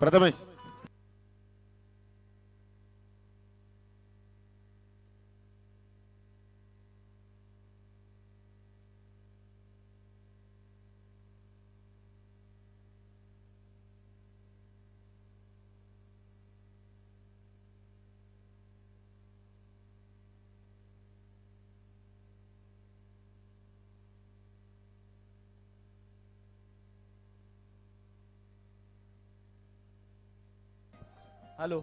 Prathamesh. Hello,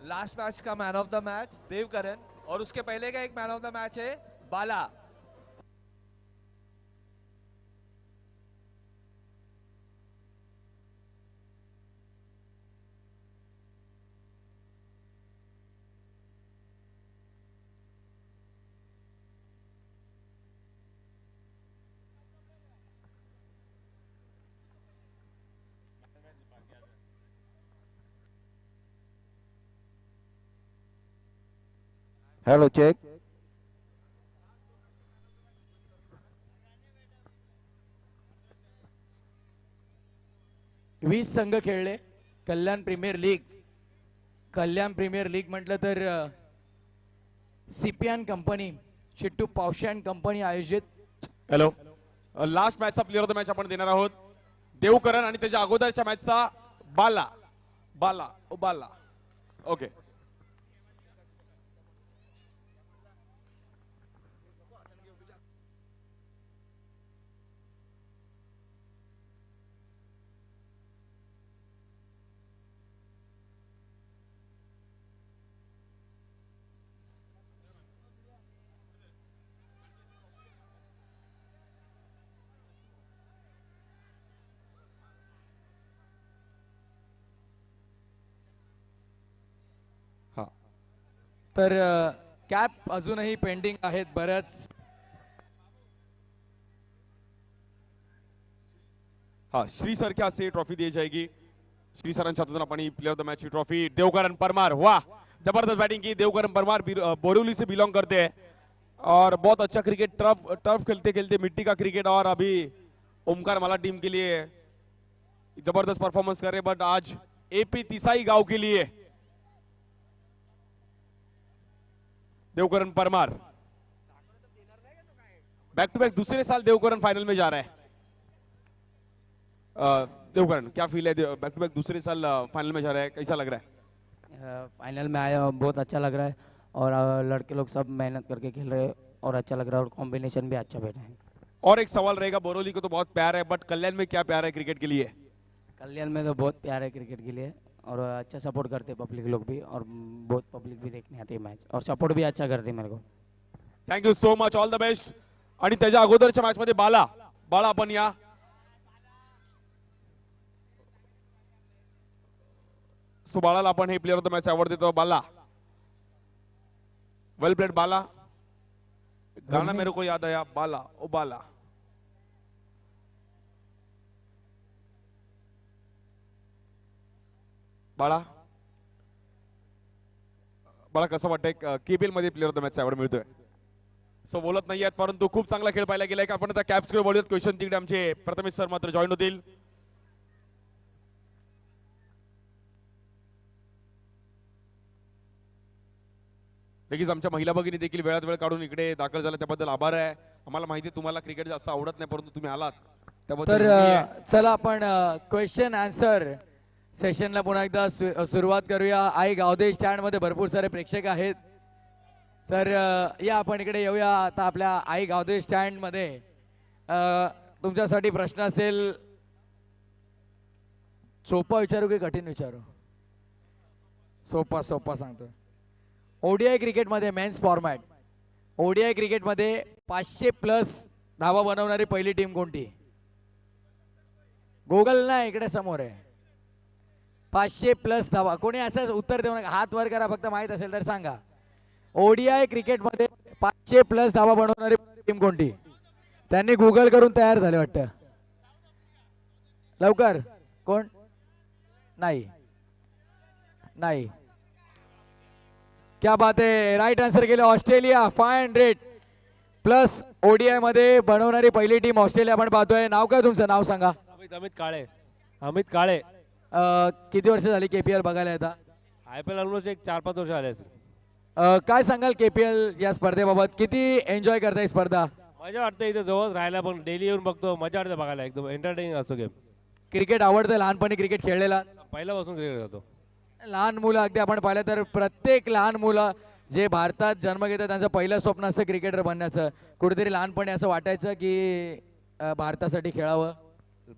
last match का man of the match Devkaran और उसके पहले का एक मैन ऑफ द मैच है बाला। Hello check. 20 संघ खेळले Kalyan premier league. Kalyan premier league म्हटलं तर CPN company, Chittu Pawshe and company आयोजित. हॅलो, लास्ट मॅचचा प्लेअर ऑफ द मॅच आपण देणार आहोत देवकरण आणि त्याच्या अगोदरच्या मॅचचा बाला. बाला बाला. ओके. तर कॅप अजूनही पेंडिंग आहेत बरंच. हाँ, श्री सर क्या से ट्रॉफी दी जाएगी. श्री सरांच्या हातून आपण ही प्लेयर ऑफ द मैच की ट्रॉफी. देवकरण परमार, वाह जबरदस्त बैटिंग की. देवकरण परमार बोरिवली से बिलोंग करते हैं और बहुत अच्छा क्रिकेट, टर्फ खेलते खेलते मिट्टी का क्रिकेट. और अभी ओमकार माला टीम के लिए जबरदस्त परफॉर्मेंस कर रहे, बट आज एपी तिसाई गांव के लिए Devkaran Parmar back to back दूसरे साल देवकरण फाइनल में जा रहा है. देवकरण क्या फील है, बैक टू बैक दूसरे साल फाइनल में जा रहा है, कैसा लग रहा है? फाइनल में आया, बहुत अच्छा लग रहा है और लड़के लोग सब मेहनत करके खेल रहे हैं और अच्छा लग रहा है और कॉम्बिनेशन भी अच्छा बैठा है. और एक सवाल रहेगा, बोरोली को तो बहुत प्यार है, बट कल्याण में क्या प्यार है क्रिकेट के लिए? कल्याण में तो बहुत प्यार है क्रिकेट के लिए और अच्छा सपोर्ट करते हैं पब्लिक लोग भी और बहुत पब्लिक भी देखने आती है मैच और सपोर्ट भी अच्छा करते हैं मेरे को. Thank you so much, all the best. आणि त्याच्या अगोदरच्या मॅच मध्ये बाला आपण या. सो बाळाला आपण हे player of the match award देतो. बाला, वेल प्लेड बाला. गाना मेरे को याद आया, बाला ओ बाला. बाळा बाळा कसं वाटतंय केबीएल मध्ये player of the match award मिळतोय? सो बोलत नाहीयेत, परंतु खूप चांगला खेळ पाहायला गेलाय. आपण आता कॅप्सकडे बोलूयात. क्वेश्चन तिकडे आमचे प्रथमेश सर मात्र जॉईन होतील. लगेच आमच्या महिला भगिनी देखील वेळात वेळ काढून इकडे दाखल झाला, त्याबद्दल आभार आहे. आम्हाला माहिती आहे तुम्हाला क्रिकेट जास्त आवडत नाही, परंतु तुम्ही आलात त्याबद्दल. तर चला आपण क्वेश्चन आन्सर सेशनला पुन्हा एकदा सुरुवात करूया. आई गावदे स्टँड मध्ये भरपूर सारे प्रेक्षक आहेत, तर या आपण इकडे येऊया. आता आपल्या आई गावदे स्टँड मध्ये तुमच्यासाठी प्रश्न असेल. सोपा विचारू की कठीण विचारू? सोपा सोपा सांगतो. ओडीआय क्रिकेटमध्ये मेन्स फॉर्मॅट, ओडीआय क्रिकेटमध्ये 500+ धावा बनवणारी पहिली टीम कोणती? गुगल ना इकडे समोर आहे. 500+ धावा. कोणी असं उत्तर देऊ नका, हात वर करा फक्त माहित असेल तर सांगा. ओडीआय क्रिकेटमध्ये 500+ धावा बनवणारी टीम कोणती? त्यांनी गुगल करून तयार झाले वाटतं. लवकर. कोण? नाही नाही. क्या बात आहे, राईट आन्सर केलं. ऑस्ट्रेलिया. 500+ ओडीआय मध्ये बनवणारी पहिली टीम ऑस्ट्रेलिया आपण पाहतोय. नाव काय तुमचं? नाव सांगा. अमित काळे. अमित काळे. किती वर्ष झाली केपीएल बघायला येता? IPL ऑलमोस्ट एक 4-5 वर्ष आले असेल. काय सांगाल केपीएल या स्पर्धेबाबत? किती एन्जॉय करताय स्पर्धा? मजा वाटते इथे जवळ राहायला, पण डेली येऊन बघतो, मजा वाटते बघायला, एकदम एंटरटेनिंग असतो गेम. क्रिकेट आवडतं? लहानपणी क्रिकेट खेळलेला? पहिल्यापासून क्रिकेट करतो. लहान मुलं अगदी आपण पाहिलं तर प्रत्येक लहान मुलं जे भारतात जन्म घेतात त्यांचं पहिलं स्वप्न असतं क्रिकेटर बनण्याचं. कुठेतरी लहानपणी असं वाटायचं की भारतासाठी खेळावं.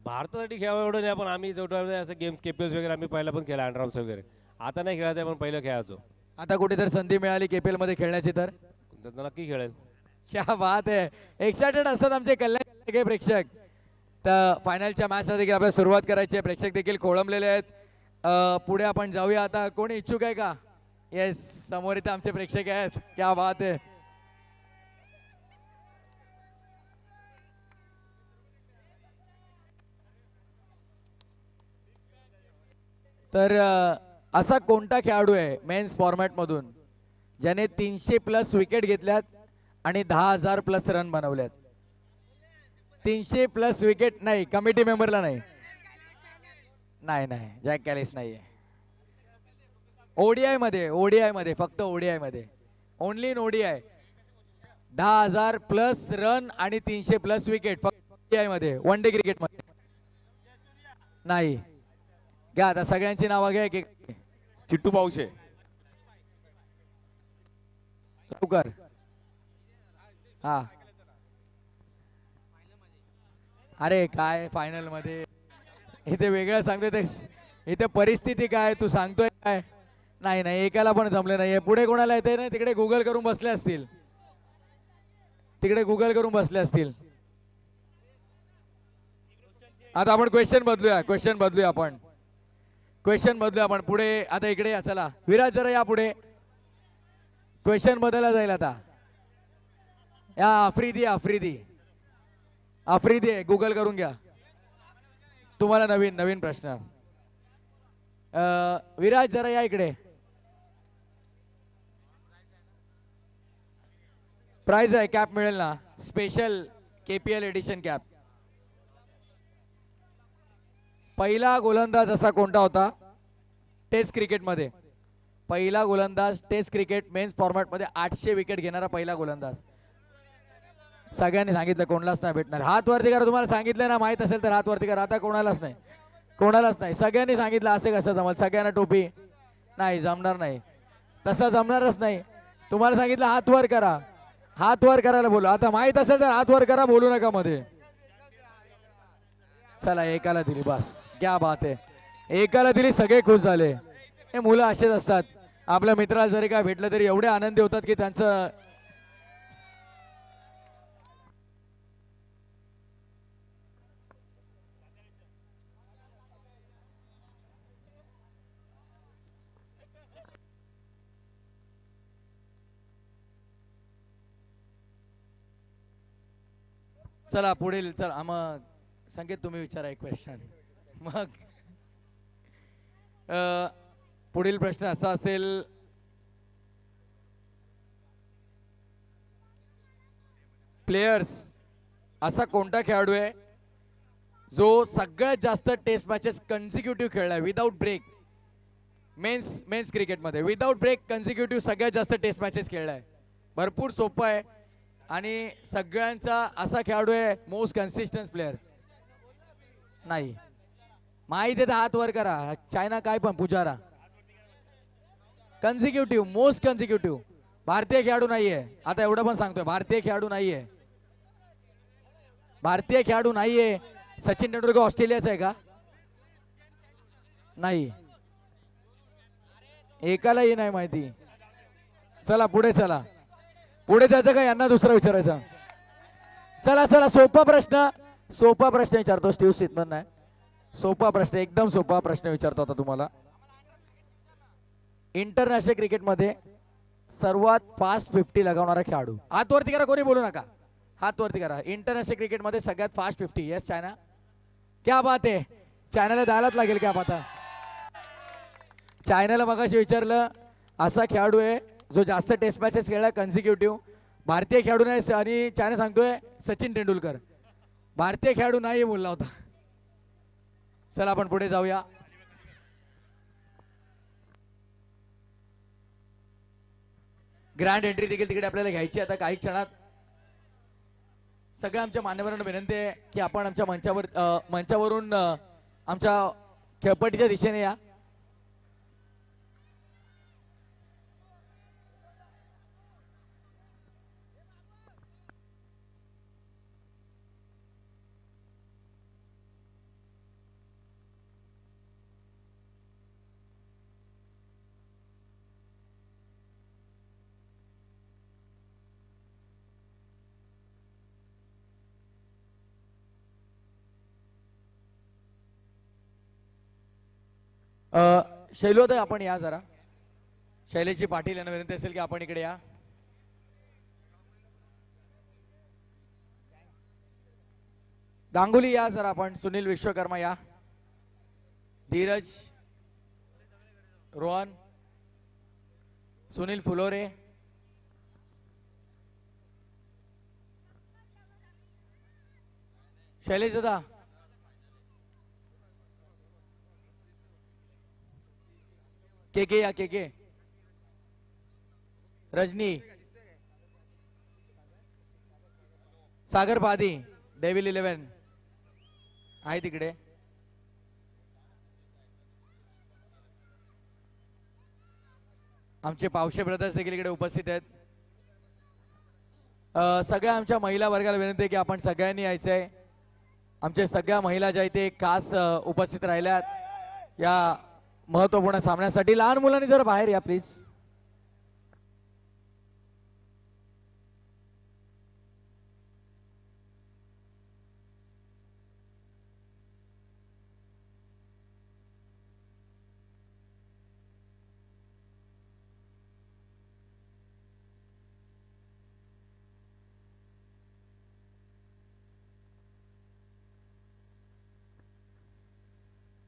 भारतासाठी खेळावं एवढं नाही, पण आम्ही जेवढं असं गेम्स केपीएल वगैरे आम्ही पहिला पण खेळला, अंडरआर्म्स वगैरे. आता नाही खेळत आहे, पण पहिलं खेळायचो. आता कुठेतरी संधी मिळाली केपीएल मध्ये खेळण्याची तर नक्की खेळेल. क्या बात आहे. एक्सायटेड असतात आमचे कल्याण प्रेक्षक. तर फायनलच्या मॅचला देखील आपल्याला सुरुवात करायची आहे. प्रेक्षक देखील खोळंबलेले आहेत. पुढे आपण जाऊया. आता कोणी इच्छुक आहे का? येस, समोर इथे आमचे प्रेक्षक आहेत. क्या बात आहे. तर असा कोणता खेळाडू आहे मेन्स फॉर्मॅट मधून ज्याने 300+ विकेट घेतल्यात आणि 10,000+ रन बनवल्यात? 300+ विकेट नाही, कमिटी मेंबरला नाही. नाही, जॅक कॅलिस नाहीये. ओडीआय मध्ये फक्त ओडीआय मध्ये, ओनली इन ओडीआय. 10,000+ रन आणि 300+ विकेट फक्त ओडीआय मध्ये. वन डे क्रिकेट मध्ये नाही. घ्या आता सगळ्यांची नावं घ्या एक. चिट्टू पावशे. लवकर. हा, अरे काय फायनल मध्ये इथे वेगळं सांगतोय ते, इथे परिस्थिती काय तू सांगतोय काय? नाही, एकाला पण जमले नाहीये. पुढे कोणाला येते ना, तिकडे गुगल करून बसले असतील. आता आपण क्वेश्चन बदलूया आपण. पुढे आता इकडे या. चला विराज जरा या पुढे. क्वेश्चन बदलला जाईल आता. या आफ्रिदी आहे, गुगल करून घ्या. तुम्हाला नवीन प्रश्न. विराज जरा या इकडे. प्राइज आहे, कॅप मिळेल ना, स्पेशल केपीएल एडिशन कॅप. पहिला गोलंदाज असा कोणता होता टेस्ट क्रिकेटमध्ये? पहिला गोलंदाज टेस्ट क्रिकेट मेन्स फॉर्मॅट मध्ये 800 विकेट घेणारा पहिला गोलंदाज. सगळ्यांनी सांगितलं, कोणालाच नाही भेटणार. हात वरती करा. तुम्हाला सांगितलं ना, माहित असेल तर हात वरती करा. आता कोणालाच नाही. सगळ्यांनी सांगितलं. असं कसं जमल? सगळ्यांना टोपी नाही, जमणार नाही. तसं जमणारच नाही. तुम्हाला सांगितलं हात वर करा. हात वर करायला बोलू. आता माहित असेल तर हात वर करा, बोलू नका मध्ये. चला एकाला दिली, बस. क्या बात आहे. एकाला दिली, सगळे खुश झाले. हे मुलं असेच असतात. आपल्या मित्राला जरी काय भेटलं तरी एवढे आनंदी होतात की त्यांचं चला पुढील. चला मग संकेत तुम्ही विचारा एक क्वेश्चन. मग पुढील प्रश्न असा असेल, प्लेयर्स असा कोणता खेळाडू आहे जो सगळ्यात जास्त टेस्ट मॅचेस कन्सिक्युटिव्ह खेळलाय विदाउट ब्रेक? मेन्स क्रिकेटमध्ये विदाउट ब्रेक कन्सिक्युटिव्ह सगळ्यात जास्त टेस्ट मॅचेस खेळलाय. भरपूर सोपं आहे आणि सगळ्यांचा असा खेळाडू आहे. Most consistence player. नाही माहिती आहे तर हात वर करा. चायना काय पण पुजारा. कन्सिक्युटिव्ह, मोस्ट कन्सिक्युटिव्ह. भारतीय खेळाडू नाहीये. आता एवढं पण सांगतोय, भारतीय खेळाडू नाहीये. सचिन तेंडुलकर ऑस्ट्रेलियाचा आहे का? नाही, एकालाही नाही माहिती. चला पुढे जायचं का यांना दुसरा विचारायचा? चला सोपा प्रश्न विचारतो. स्टीव्ह स्मिथमन नाही. सोपा प्रश्न, एकदम सोपा प्रश्न विचारतो आता तुम्हाला. इंटरनॅशनल क्रिकेटमध्ये सर्वात फास्ट 50 लगावणारा खेळाडू. हात वरती करा, कोणी बोलू नका. हात वरती करा. इंटरनॅशनल क्रिकेटमध्ये सगळ्यात फास्ट 50. Yes China. क्या बात आहे. चायनाला द्यायलाच लागेल क्या बात. चायनाला मगाशी विचारलं, असा खेळाडू आहे जो जास्त टेस्ट मॅचेस खेळला कन्सिक्युटिव्ह. भारतीय खेळाडू नाही आणि चायना सांगतोय सचिन तेंडुलकर. भारतीय खेळाडू नाही बोलला होता. चला आपण पुढे जाऊया. ग्रँड एंट्री देखील तिकडे आपल्याला घ्यायची आता काही क्षणात. सगळ्या आमच्या मान्यवरांना विनंती आहे की आपण आमच्या मंचावरून आमच्या खेळपट्टीच्या दिशेने या. शैलोदय आपण या जरा. शैलेशजी पाटील यांना विनंती असेल की आपण इकडे या. गांगुली या जरा आपण. सुनील विश्वकर्मा या. धीरज, रोहन, सुनील फुलोरे, शैलेश दादा, के या के रजनी, सागर पादी, डेव्हिल 11 आहे तिकडे. आमचे पावशे ब्रदर्स देखील इकडे उपस्थित आहेत. सगळ्या आमच्या महिला वर्गाला विनंती आहे की आपण सगळ्यांनी यायचंय. आमच्या सगळ्या महिला ज्या इथे खास उपस्थित राहिल्यात या महत्वपूर्ण सामन्यासाठी. लहान मुलांनी जरा बाहेर या प्लीज.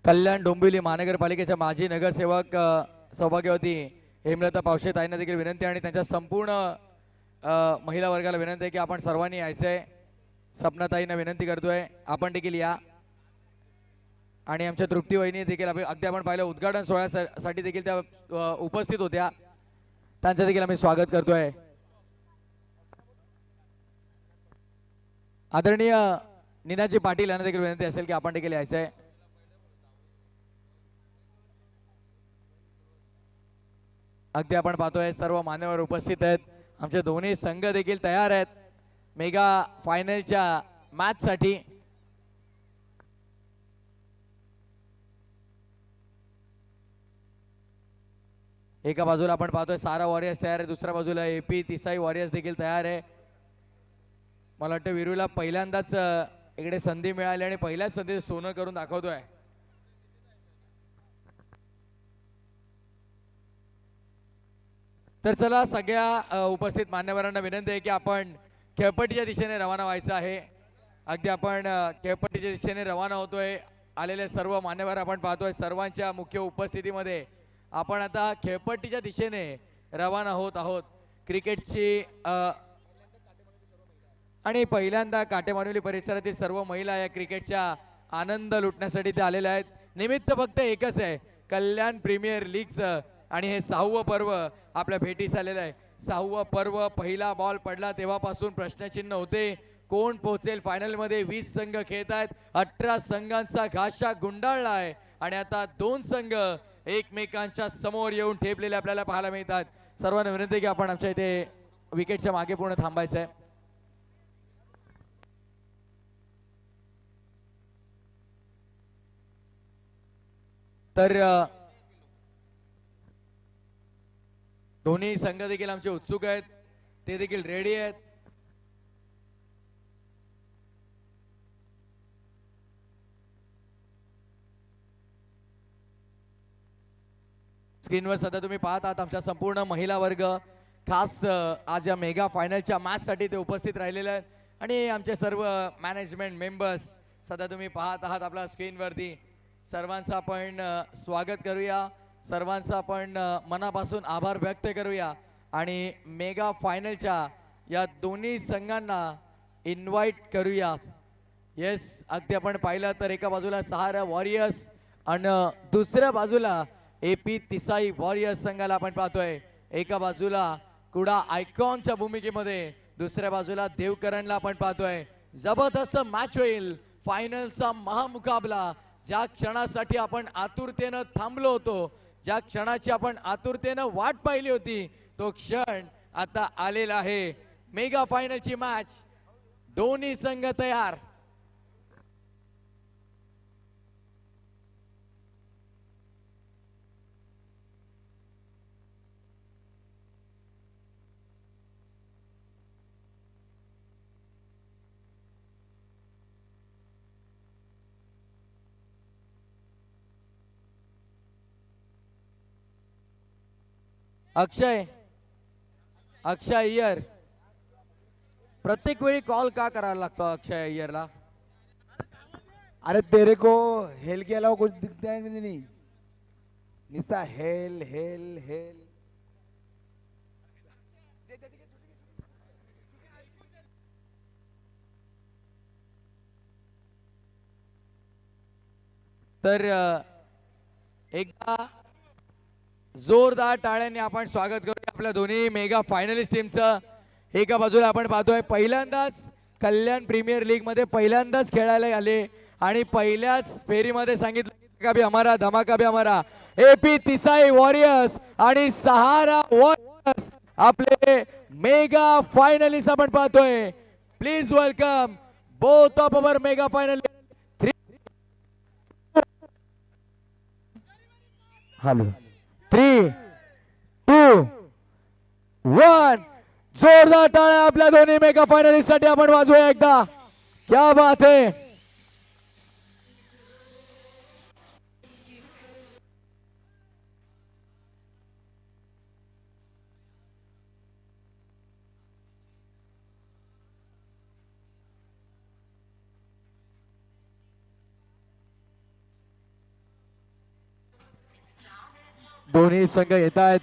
कल्याण डोंबिवली महानगरपालिकेच्या माजी नगरसेवक सौभाग्यवती हेमलता पावशे ताईंना देखील विनंती आणि त्यांच्या संपूर्ण महिला वर्गाला विनंती आहे की आपण सर्वांनी यायचंय. सपनाताईंना विनंती करतोय आपण देखील या. आणि आमच्या तृप्ती वहिनी देखील अगदी आपण पाहिलं उद्घाटन सोहळ्यासाठी देखील त्या उपस्थित होत्या. त्यांचं देखील आम्ही स्वागत करतोय. आदरणीय नीनाजी पाटील यांना देखील विनंती असेल की आपण देखील यायचंय. अगदी आपण पाहतोय सर्व मान्यवर उपस्थित आहेत. आमचे दोन्ही संघ देखील तयार आहेत मेगा फायनलच्या मॅच साठी. एका बाजूला आपण पाहतोय सारा वॉरियर्स तयार आहे, दुसऱ्या बाजूला एपी तिसाई वॉरियर्स देखील तयार आहे. मला वाटतं वीरूला पहिल्यांदाच इकडे संधी मिळाली आणि पहिल्याच संधी सोनं करून दाखवतोय. तर चला सगळ्या उपस्थित मान्यवरांना विनंती आहे की आपण खेळपट्टीच्या दिशेने रवाना व्हायचं आहे. अगदी आपण खेळपट्टीच्या दिशेने रवाना होतोय. आलेले सर्व मान्यवर आपण पाहतोय सर्वांच्या मुख्य उपस्थितीमध्ये आपण आता खेळपट्टीच्या दिशेने रवाना होत आहोत. क्रिकेटची आणि पहिल्यांदा काटेमानुली परिसरातील सर्व महिला या क्रिकेटच्या आनंद लुटण्यासाठी ते आलेल्या आहेत. निमित्त फक्त एकच आहे, कल्याण प्रीमियर लीगचं आणि हे 6वं पर्व आपल्या भेटीस आलेलं आहे. 6वं पर्व. पहिला बॉल पडला तेव्हापासून प्रश्नचिन्ह होते कोण पोहोचेल फायनल मध्ये. 20 संघ खेळत आहेत. 18 संघांचा घाशा गुंडाळला आहे आणि आता 2 संघ एकमेकांच्या समोर येऊन ठेपलेले आपल्याला पाहायला मिळतात. सर्वांना विनंती की आपण आमच्या इथे विकेटच्या मागे पूर्ण थांबायचं आहे. तर दोन्ही संघ देखील आमचे उत्सुक आहेत, ते देखील रेडी आहेत. स्क्रीनवर सध्या तुम्ही पाहत आहात आमच्या संपूर्ण महिला वर्ग खास आज या मेगा फायनलच्या मॅच साठी ते उपस्थित राहिलेले आहेत. आणि आमचे सर्व मॅनेजमेंट मेंबर्स सध्या तुम्ही पाहत आहात आपल्या स्क्रीनवरती. सर्वांचं आपण स्वागत करूया. सर्वांचा आपण मनापासून आभार व्यक्त करूया आणि मेगा फायनलच्या या दोन्ही संघांना इन्व्हाइट करूया. येस, अगदी आपण पाहिलं तर एका बाजूला सहारा वॉरियर्स आणि दुसऱ्या बाजूला AP तिसाई वॉरियर्स संघाला आपण पाहतोय. एका बाजूला कुडा आयकॉनच्या भूमिकेमध्ये, दुसऱ्या बाजूला देवकरणला आपण पाहतोय. जबरदस्त मॅच होईल, फायनलचा महामुकाबला. ज्या क्षणासाठी आपण आतुरतेनं थांबलो होतो, ज्या क्षणाची आपण आतुरतेनं वाट पाहिली होती, तो क्षण आता आलेला आहे. मेगा फायनलची मॅच, दोन्ही संघ तयार. अक्षय अय्यर, प्रत्येक वेळी कॉल का करायला लागतो अक्षय अय्यरला? अरे तेरे को हेल के अलावा कुछ दिखता है नहीं, निस्ता हेल हेल हेल. तर एकदा जोरदार टाळ्यांनी आपण स्वागत करूया आपल्या दोन्ही मेगा फायनलिस्ट टीमचं. एका बाजूला आपण पाहतोय पहिल्यांदाच कल्याण प्रीमियर लीग मध्ये पहिल्यांदाच खेळायला आले आणि पहिल्याच फेरीमध्ये सांगितलं का भी हमारा धमाका भी हमारा. AP तिसाई वॉरियर्स आणि सहारा वॉरियर्स आपले मेगा फायनलिस्ट आपण पाहतोय. Please welcome both of our mega finalist. Hello 3, 2, 1. जोरदार टाळ्या आपल्या दोन्ही मेगा फायनलिस्ट साठी आपण वाजवूया एकदा. क्या बात है. दोन्ही संघ येत आहेत.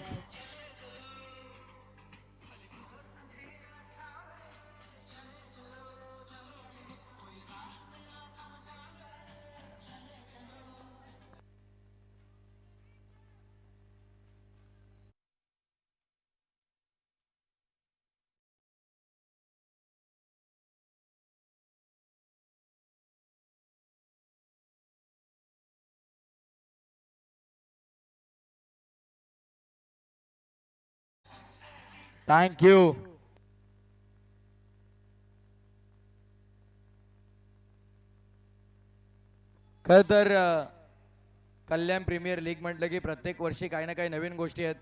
Thank you. खर तर कल्याण प्रीमियर लीग म्हटलं की प्रत्येक वर्षी काही ना काही नवीन गोष्टी आहेत.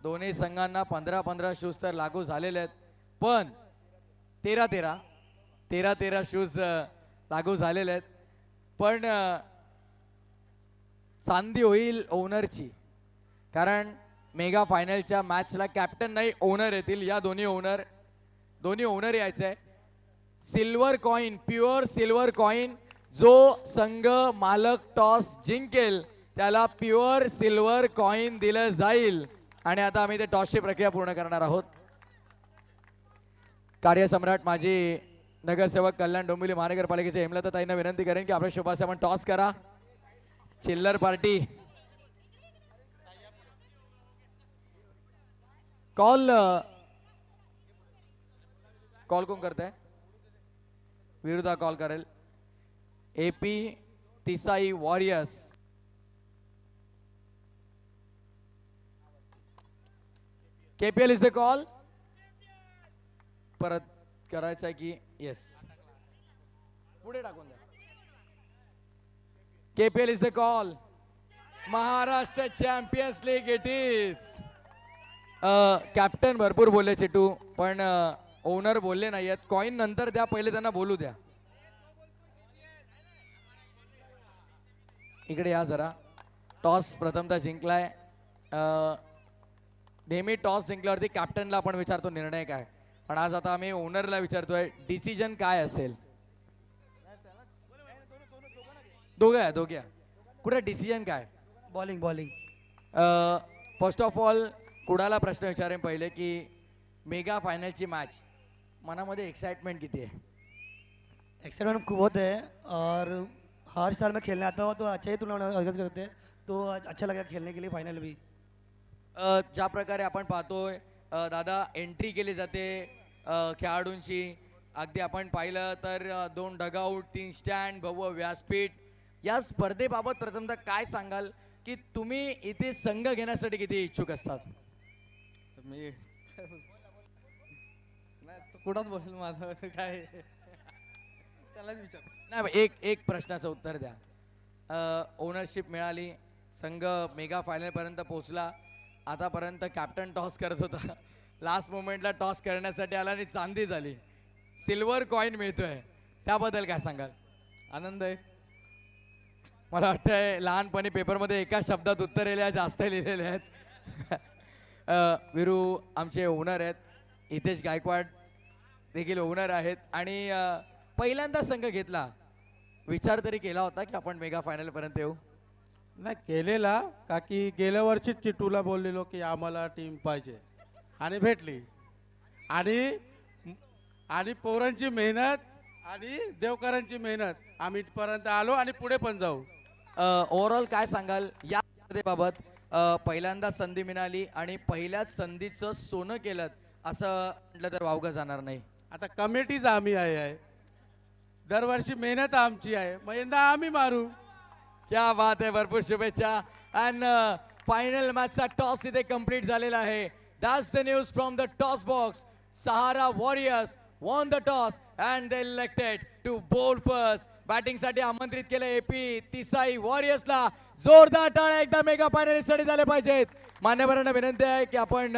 दोन्ही संघांना 15-15 शूज तर लागू झालेले आहेत, पण 13-13 शूज लागू झालेले आहेत. पण सांधी होईल ओनरची, कारण मेगा फायनलच्या मॅचला कॅप्टन नाही ओनर येतील. या दोन्ही ओनर यायचे आहे. Silver coin, pure silver coin, जो संघ मालक टॉस जिंकेल त्याला प्युअर सिल्वर कॉइन दिलं जाईल. आणि आता आम्ही ते टॉसची प्रक्रिया पूर्ण करणार आहोत. कार्यसम्राट माजी नगरसेवक कल्याण डोंबिवली महानगरपालिकेचे हेमलताताईंना विनंती करेन की आपल्या शुभास आपण टॉस करा. चिल्लर पार्टी कॉल कोण करताय? विरुद्ध कॉल करेल AP Tisai warriors. KPL is the call. परत करायचं आहे की येस, पुढे टाकून द्या. KPL is the call. Maharashtra champions league it is. Captain भरपूर बोलले चेटू, पण ओनर बोलले नाही आहेत. कॉइन नंतर द्या, पहिले त्यांना बोलू द्या. इकडे या जरा. टॉस प्रथमतः जिंकलाय. नेहमी टॉस जिंकल्यावरती कॅप्टनला आपण विचारतो निर्णय काय, पण आज आता आम्ही ओनरला विचारतोय डिसिजन काय असेल. दोघे कुठे डिसिजन काय? बॉलिंग. फर्स्ट ऑफ ऑल कुणाला प्रश्न विचारेन पहिले की मेगा फायनलची मॅच, मनामध्ये एक्साइटमेंट किती आहे? एक्साइटमेंट खूप होत है और हर साल मैं खेलने आता हूँ तो अच्छा ही टूर्नामेंट ऑर्गेनाइज करते हैं तो आज अच्छा लगा खेलने के लिए फाइनल भी. ज्या प्रकारे आपण पाहतोय दादा एंट्री केली जाते खेळाडूंची. अगदी आपण पाहिलं तर 2 डगआउट 3 स्टँड भव्य व्यासपीठ. या स्पर्धेबाबत प्रथमतः काय सांगाल की तुम्ही इथे संघ घेण्यासाठी किती इच्छुक असतात? मी कुठंच बसेल माझं काय त्यालाच विचार. नाही एक प्रश्नाचं उत्तर द्या. ओनरशिप मिळाली, संघ मेगा फायनल पर्यंत पोहोचला. आतापर्यंत कॅप्टन टॉस करत होता, लास्ट मोमेंटला टॉस करण्यासाठी आला आणि चांदी झाली, सिल्वर कॉईन मिळतोय, त्याबद्दल काय सांगाल? आनंद आहे. मला वाटतंय लहानपणी पेपरमध्ये एका शब्दात उत्तर लिहिल्या जास्त लिहिलेले आहेत. विरू आमचे ओनर आहेत, हितेश गायकवाड देखील ओनर आहेत आणि पहिल्यांदा संघ घेतला, विचार तरी केला होता की आपण मेगा फायनल पर्यंत येऊ? नाही केलेला, का की गेल्या वर्षीच चिट्टूला बोललेलो की आम्हाला टीम पाहिजे आणि भेटली. आणि पोरांची मेहनत आणि देवकरांची मेहनत आम्ही इथपर्यंत आलो आणि पुढे पण जाऊ. ओव्हरऑल काय सांगाल या स्पर्धेबाबत? पहिल्यांदा संधी मिळाली आणि पहिल्याच संधीचं सोनं केलं असं म्हटलं तर वावगं जाणार नाही. आता कमिटीच आम्ही आहे, दरवर्षी मेहनत आमची आहे, मग यंदा आम्ही मारू. क्या बात आहे, भरपूर शुभेच्छा. अँड फायनल मॅचचा टॉस इथे कंप्लीट झालेला आहे. That's the news from the toss box. Sahara warriors won the toss and they elected to bowl first. Batting साठी आमंत्रित केलं एपी तिसाई वॉरियर्सला. जोरदार टाळ्या एकदा मेगा फायनलिस्टसाठी झाले पाहिजेत. मान्यवरांना विनंती आहे की आपण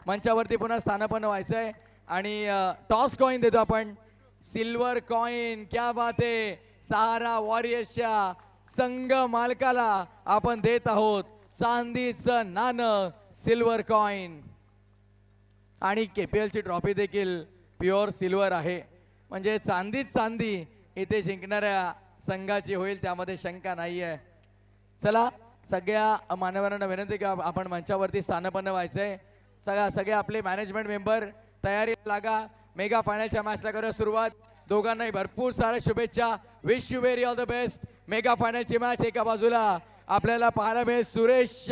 मंचावरती पुन्हा स्थानापन्न व्हायचंय आणि टॉस कॉइन देतो आपण. सिल्वर कॉइन, क्या बात आहे. सहारा वॉरियर्सच्या संघ मालकाला आपण देत आहोत चांदीचं नाणं, सिल्वर कॉइन. आणि KPL ची ट्रॉफी देखील प्युअर सिल्वर आहे, म्हणजे चांदीच चांदी इथे जिंकणाऱ्या संघाची होईल, त्यामध्ये शंका नाही आहे. चला सगळ्या मान्यवरांना विनंती की आपण मंचावरती स्थानपन्न व्हायचंय. सगळे आपले मॅनेजमेंट मेंबर तयारीला लागा. मेगा फायनलच्या मॅचला करूया सुरुवात. दोघांनाही भरपूर साऱ्या शुभेच्छा. Wish you very all the best. Mega फायनलची मॅच एका बाजूला आपल्याला पाहायला मिळेल सुरेश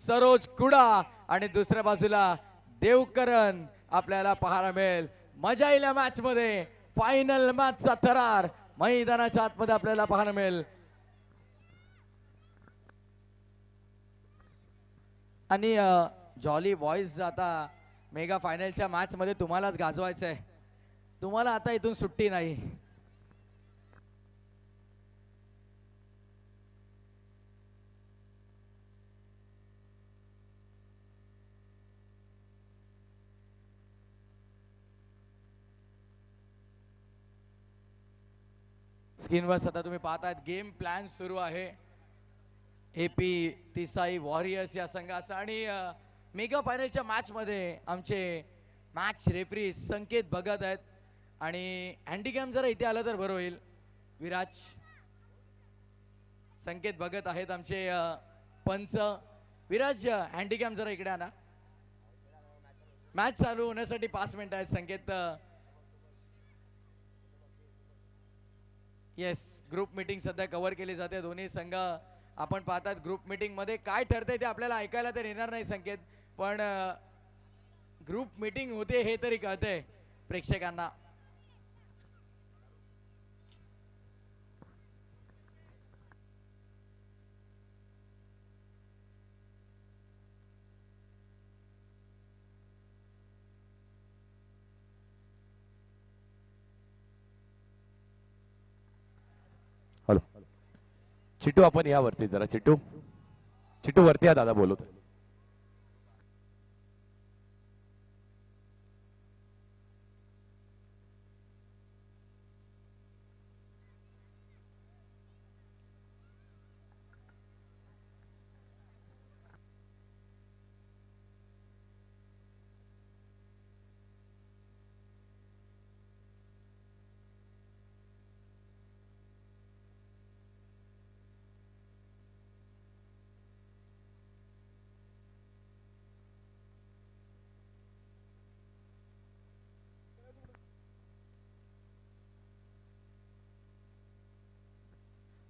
सरोज कुडा आणि दुसऱ्या बाजूला देवकरण आपल्याला पाहायला मिळेल. मजा येईल या मॅच मध्ये. फायनल मॅचचा थरार मैदानाच्या आतमध्ये आपल्याला पाहायला मिळेल. आणि जॉली बॉईज आता मेगा फायनलच्या मॅच मध्ये तुम्हालाच गाजवायचं आहे. तुम्हाला आता इथून सुट्टी नाही. स्क्रीनवर सध्या तुम्ही पाहतायत गेम प्लॅन सुरू आहे एपी तिसाई वॉरियर्स या संघाचा. आणि मेगा फायनलच्या मॅच मध्ये आमचे मॅच रेफरी संकेत भगत आहेत. आणि हँडीकॅम जरा इथे आलं तर बरं होईल. विराज संकेत भगत आहेत आमचे पंच. विराज हँडीकॅम जरा इकडे आणा. मॅच चालू होण्यासाठी 5 मिनिटं आहेत. संकेत येस, ग्रुप मीटिंग सध्या कव्हर केली जाते. दोन्ही संघ आपण पाहतात. ग्रुप मीटिंग मध्ये काय ठरतंय ते आपल्याला ऐकायला तर येणार नाही संकेत, पण ग्रुप मीटिंग होते हे तरी कळतंय प्रेक्षकांना. हॅलो चिट्टू, आपण या वरती जरा. चिट्टू वरती या, दादा बोलत.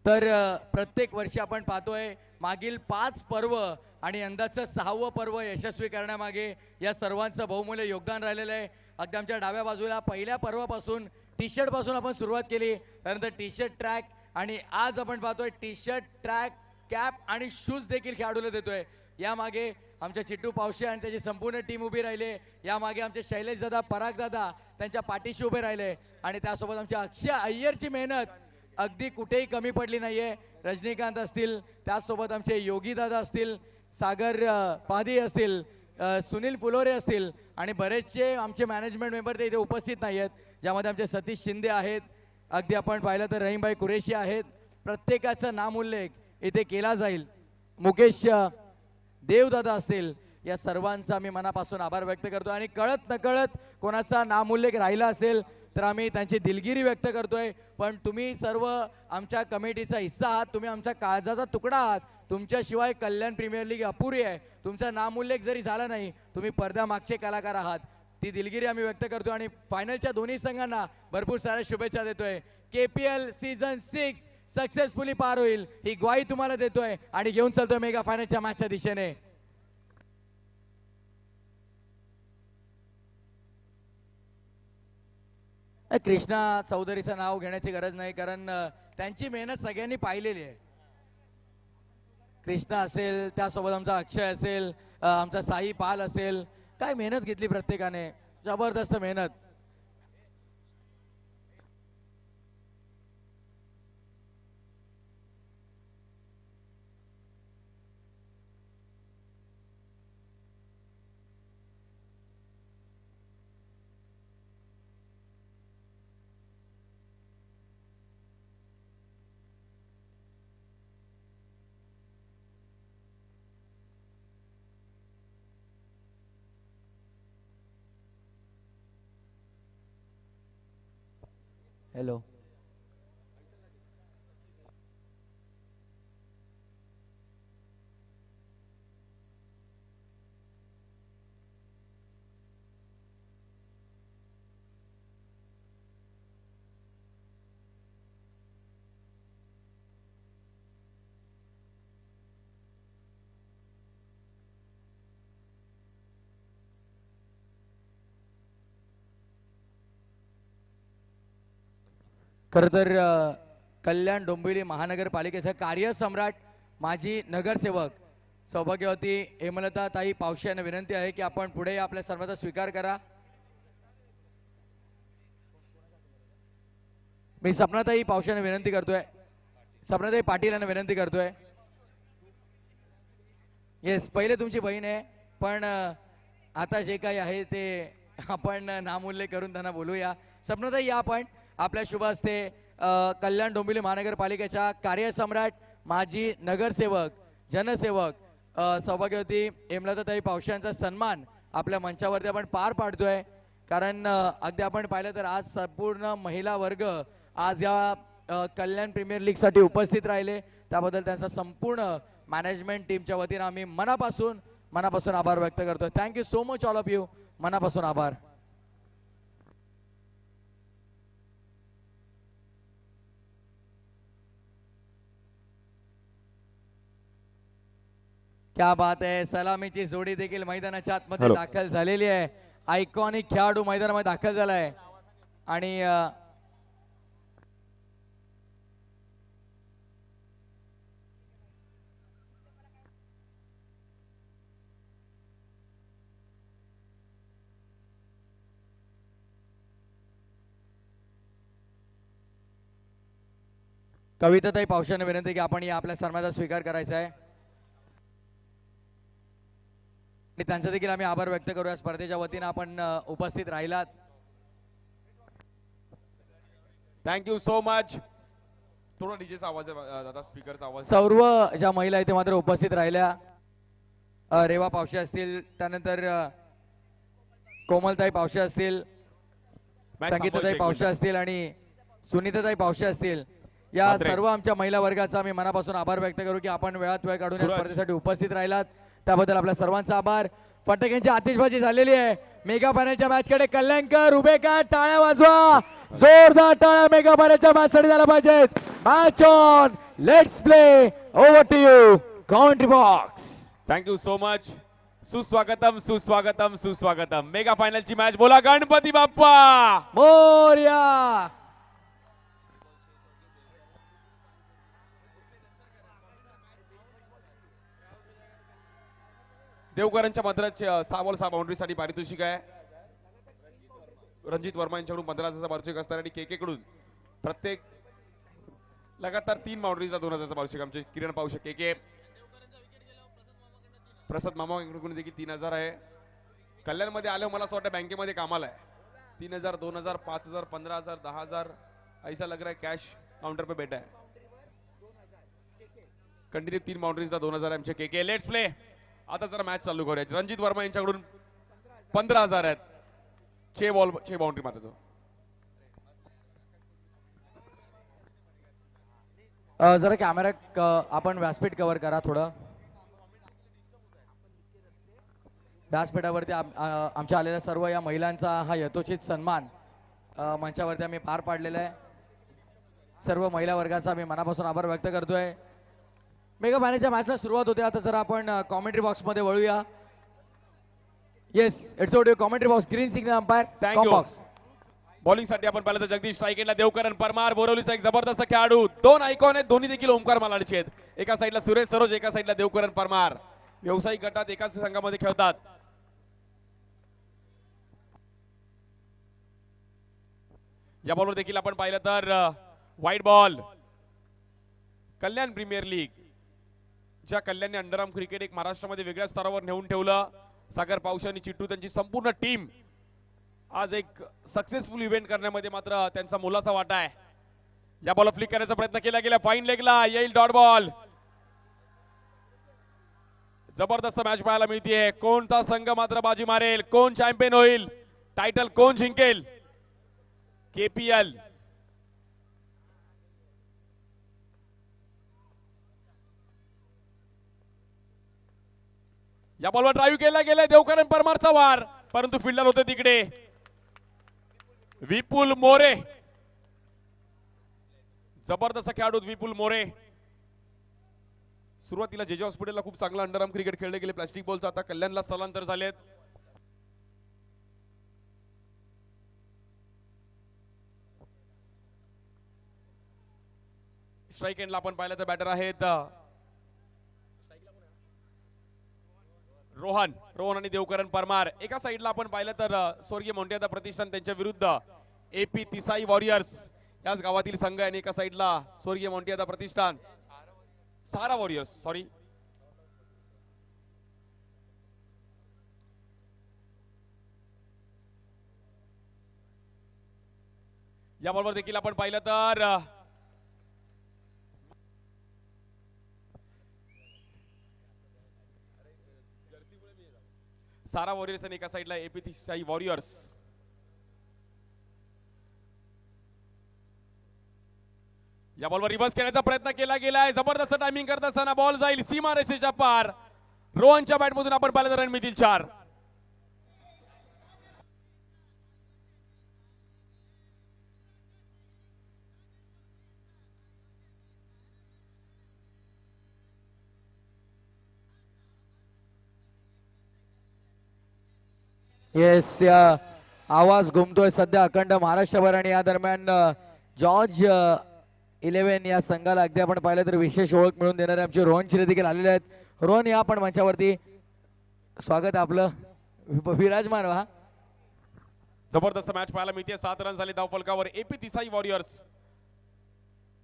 तर प्रत्येक वर्षी आपण पाहतोय मागील 5 पर्व आणि यंदाचं 6वं पर्व यशस्वी करण्यामागे या सर्वांचं बहुमूल्य योगदान राहिलेलं आहे. अगदी आमच्या डाव्या बाजूला पहिल्या पर्वापासून टी शर्ट पासून आपण सुरुवात केली, त्यानंतर टी शर्ट ट्रॅक आणि आज आपण पाहतोय टी शर्ट ट्रॅक कॅप आणि शूज देखील खेळाडूला देतोय. यामागे आमच्या चिट्टू पावशे आणि त्याची संपूर्ण टीम उभी राहिले. यामागे आमचे शैलेश दादा पराग दादा त्यांच्या पाठीशी उभे राहिले आणि त्यासोबत आमच्या अक्षय अय्यरची मेहनत अगदी कुठेही कमी पडली नाहीये. रजनीकांत असतील, त्याचसोबत आमचे योगी दादा असतील, सागर पाधी असतील, सुनील फुलोरे असतील आणि बरेचसे आमचे मॅनेजमेंट मेंबर ते इथे उपस्थित नाही आहेत, ज्यामध्ये आमचे सतीश शिंदे आहेत, अगदी आपण पाहिलं तर रहीमभाई कुरेशी आहेत. प्रत्येकाचा नामोल्लेख इथे केला जाईल. मुकेश देवदादा असतील, या सर्वांचा मी मनापासून आभार व्यक्त करतो आणि कळत नकळत कोणाचा नामोल्लेख राहिला असेल तर आम्ही त्यांची दिलगिरी व्यक्त करतोय. पण तुम्ही सर्व आमच्या कमिटीचा हिस्सा आहात, तुम्ही आमच्या काळजाचा तुकडा आहात. तुमच्याशिवाय कल्याण प्रीमियर लीग अपुरी आहे. तुमचा नामोल्लेख जरी झाला नाही, तुम्ही पडद्यामागचे कलाकार आहात. ती दिलगिरी आम्ही व्यक्त करतो आणि फायनलच्या दोन्ही संघांना भरपूर साऱ्या शुभेच्छा देतोय. KPL सीझन 6 सक्सेसफुली पार होईल ही ग्वाही तुम्हाला देतोय आणि घेऊन चालतोय मेगा फायनलच्या मॅचच्या दिशेने. कृष्णा चौधरीचं नाव घेण्याची गरज नाही, कारण त्यांची मेहनत सगळ्यांनी पाहिलेली आहे. कृष्णा असेल, त्यासोबत आमचा अक्षय असेल, आमचा साई पाल असेल, काय मेहनत घेतली प्रत्येकाने, जबरदस्त मेहनत. हॅलो, खरं तर कल्याण डोंबिवली महानगरपालिकेचा कार्यसम्राट माजी नगरसेवक सौभाग्यवती हेमलता ताई पावशे यांना विनंती आहे की आपण पुढे आपल्या सर्वांचा स्वीकार करा. मी सपनाताई पावशे यांना विनंती करतोय, सपनाताई पाटील यांना विनंती करतोय. येस, पहिले तुमची बहीण आहे, पण आता जे काही आहे ते आपण नामोल्लेख करून त्यांना बोलूया. सपनाताई या आपण आपल्या शुभ हस्ते कल्याण डोंबिवली महानगरपालिकेच्या कार्यसम्राट माजी नगरसेवक जनसेवक सौभाग्यवती हेमलताताई पावशे यांचा सन्मान आपल्या मंचावरती आपण पार पाडतोय. कारण अगदी आपण पाहिलं तर आज संपूर्ण महिला वर्ग आज या कल्याण प्रीमियर लीग साठी उपस्थित राहिले, त्याबद्दल त्यांचा संपूर्ण मॅनेजमेंट टीमच्या वतीने आम्ही मनापासून आभार व्यक्त करतो. Thank you so much all of you, मनापासून आभार. क्या बात आहे. सलामीची जोडी देखील मैदानाच्या आतमध्ये दाखल झालेली आहे. आयकॉनिक खेळाडू मैदानामध्ये दाखल झालाय आणि कविताताई पावशाने विनंती की आपण या आपल्या सन्मानाचा स्वीकार करायचा आहे आणि त्यांचा देखील आम्ही आभार व्यक्त करूया. स्पर्धेच्या वतीने आपण उपस्थित राहिलात. Thank you so much. थोडा डीजेचा आवाज आहे दादा, स्पीकरचा आवाज. सर्व ज्या महिला इथे मात्र उपस्थित राहिल्या, रेवा पावशे असतील, त्यानंतर कोमलताई पावशे असतील, संगीताताई पावशे असतील आणि सुनीताताई पावशे असतील, या सर्व आमच्या महिला वर्गाचा आम्ही मनापासून आभार व्यक्त करू की आपण वेळात वेळ काढून या स्पर्धेसाठी उपस्थित राहिलात, त्याबद्दल आपल्या सर्वांचा आभार. फटाक्यांची आतिषबाजी झालेली आहे. मेगा फायनलच्या मॅच कडे कल्याणकर उभे का, टाळ्या वाजवा, जोरदार टाळ्या मेगा फायनलच्या मॅच साठी झाल्या पाहिजेत. Match on, let's play over to you country box. Thank you so much. सुस्वागतम सुस्वागतम सुस्वागतम. मेगा फायनलची मॅच. बोला गणपती बाप्पा मोरया. देवकरांच्या मात्र 6 बॉल 6 बाउंड्रीसाठी पारितोषिक आहे. रणजित वर्मा यांच्याकडून 15,000चं पारितोषिक असणार आणि केके कडून प्रत्येक लगातार 3 बाउंड्रीचा 2,000चं पारितोषिक. आमचे किरण पाहू शकते के प्रसाद मामा यांच्याकडून देखील 3,000 आहे. कल्याणमध्ये आल्यावर मला असं वाटतं बँकेमध्ये कामाला आहे. 3,000 2,000 5,000 15,000 10,000 ऐसा लग रहा है कैश काउंटर पे बैठा है. कंटिन्यू 3 बाउंड्रीजला 2,000 आमचे केके. Let's play. आता जरा मॅच चालू करूया. रणजित वर्मा यांच्याकडून 15,000 आहेत. 6 बाउंड्री मारतो. जरा कॅमेरा आपण व्यासपीठ कव्हर करा थोडं. व्यासपीठावरती आमच्या आलेल्या सर्व या महिलांचा हा यथोचित सन्मान मंचावरती आम्ही पार पाडलेला आहे. सर्व महिला वर्गाचा आम्ही मनापासून आभार व्यक्त करतोय. मेगा फायनलच्या मॅचला सुरुवात होते. आता जरा आपण कॉमेंट्री बॉक्स मध्ये वळूया. Yes it's over to commentary box. Green signal umpire thank you. Box. Bowling साठी आपण पाहिलं तर जगदीश स्ट्राईक देवकरण परमार बोरवलीचा एक जबरदस्त खेळाडू. 2 आयकॉन आहेत. दोन्ही देखील ओमकार मालाडचे आहेत. एका साईडला सुरेश सरोज एका साईडला देवकरण परमार. व्यावसायिक गटात एकाच संघामध्ये खेळतात. या बॉलवर देखील आपण पाहिलं तर व्हाईट बॉल. कल्याण प्रीमियर लीग ज्या कल्याणने अंडरआर्म क्रिकेट एक महाराष्ट्रामध्ये वेगळ्या स्तरावर नेऊन ठेवलं. सागर पावशे आणि चिट्टू त्यांची संपूर्ण टीम आज एक सक्सेसफुल इव्हेंट करण्यामध्ये मात्र त्यांचा मोलाचा वाटा आहे. या बॉल फ्लिक करण्याचा प्रयत्न केला गेला. फाईन लेगला येईल डॉट बॉल. जबरदस्त मॅच पाहायला मिळते. कोणता संघ मात्र बाजी मारेल, कोण चॅम्पियन होईल, टायटल कोण जिंकेल. केपीएल या बॉलवर ड्राईव्ह केला गेला. देवकरण परमारचा वार परंतु फिल्डर होते तिकडे विपुल मोरे. जबरदस्त खेळाडू विपुल मोरे. सुरुवातीला जेजे हॉस्पिटलला खूप चांगला अंडरआर्म क्रिकेट खेळले गेले प्लास्टिक बॉलचा. आता कल्याणला स्थलांतर झालेत. स्ट्राईक एंडला आपण पाहिलं तर बॅटर आहेत रोहन आणि देवकरण परमार. एका साईडला आपण पाहिलं तर स्वर्गीय मोंटियादा प्रतिष्ठान त्यांच्या विरुद्ध एपी तिसाई वॉरियर्स याच गावातील संघ आहे. आणि एका साईडला स्वर्गीय मोंटियादा प्रतिष्ठान सारा वॉरियर्स सॉरी. या बॉलवर देखील आपण पाहिलं तर सारा वॉरियर्स आणि एका साईडला एपी तिसाई वॉरियर्स. या बॉलवर रिव्हर्स खेळण्याचा प्रयत्न केला गेलाय. जबरदस्त टायमिंग करत असताना बॉल जाईल सीमा रेषेच्या पार. रोहनच्या बॅटमधून आपण पाहिलं तर रन मिळतील 4. येस आवाज घुमतोय सध्या अखंड महाराष्ट्रभर. आणि या दरम्यान जॉर्ज 11 या संघाला अगदी आपण पाहिलं तर विशेष ओळख मिळून देणारे आमचे रोहन शिरे देखील आलेले आहेत. रोहन या आपण मंचावरती. स्वागत आपलं. विराजमान व्हा. जबरदस्त मॅच पाहायला मिळते. 7 रन झाले धाव फलकावर. एपी तिसाई वॉरियर्स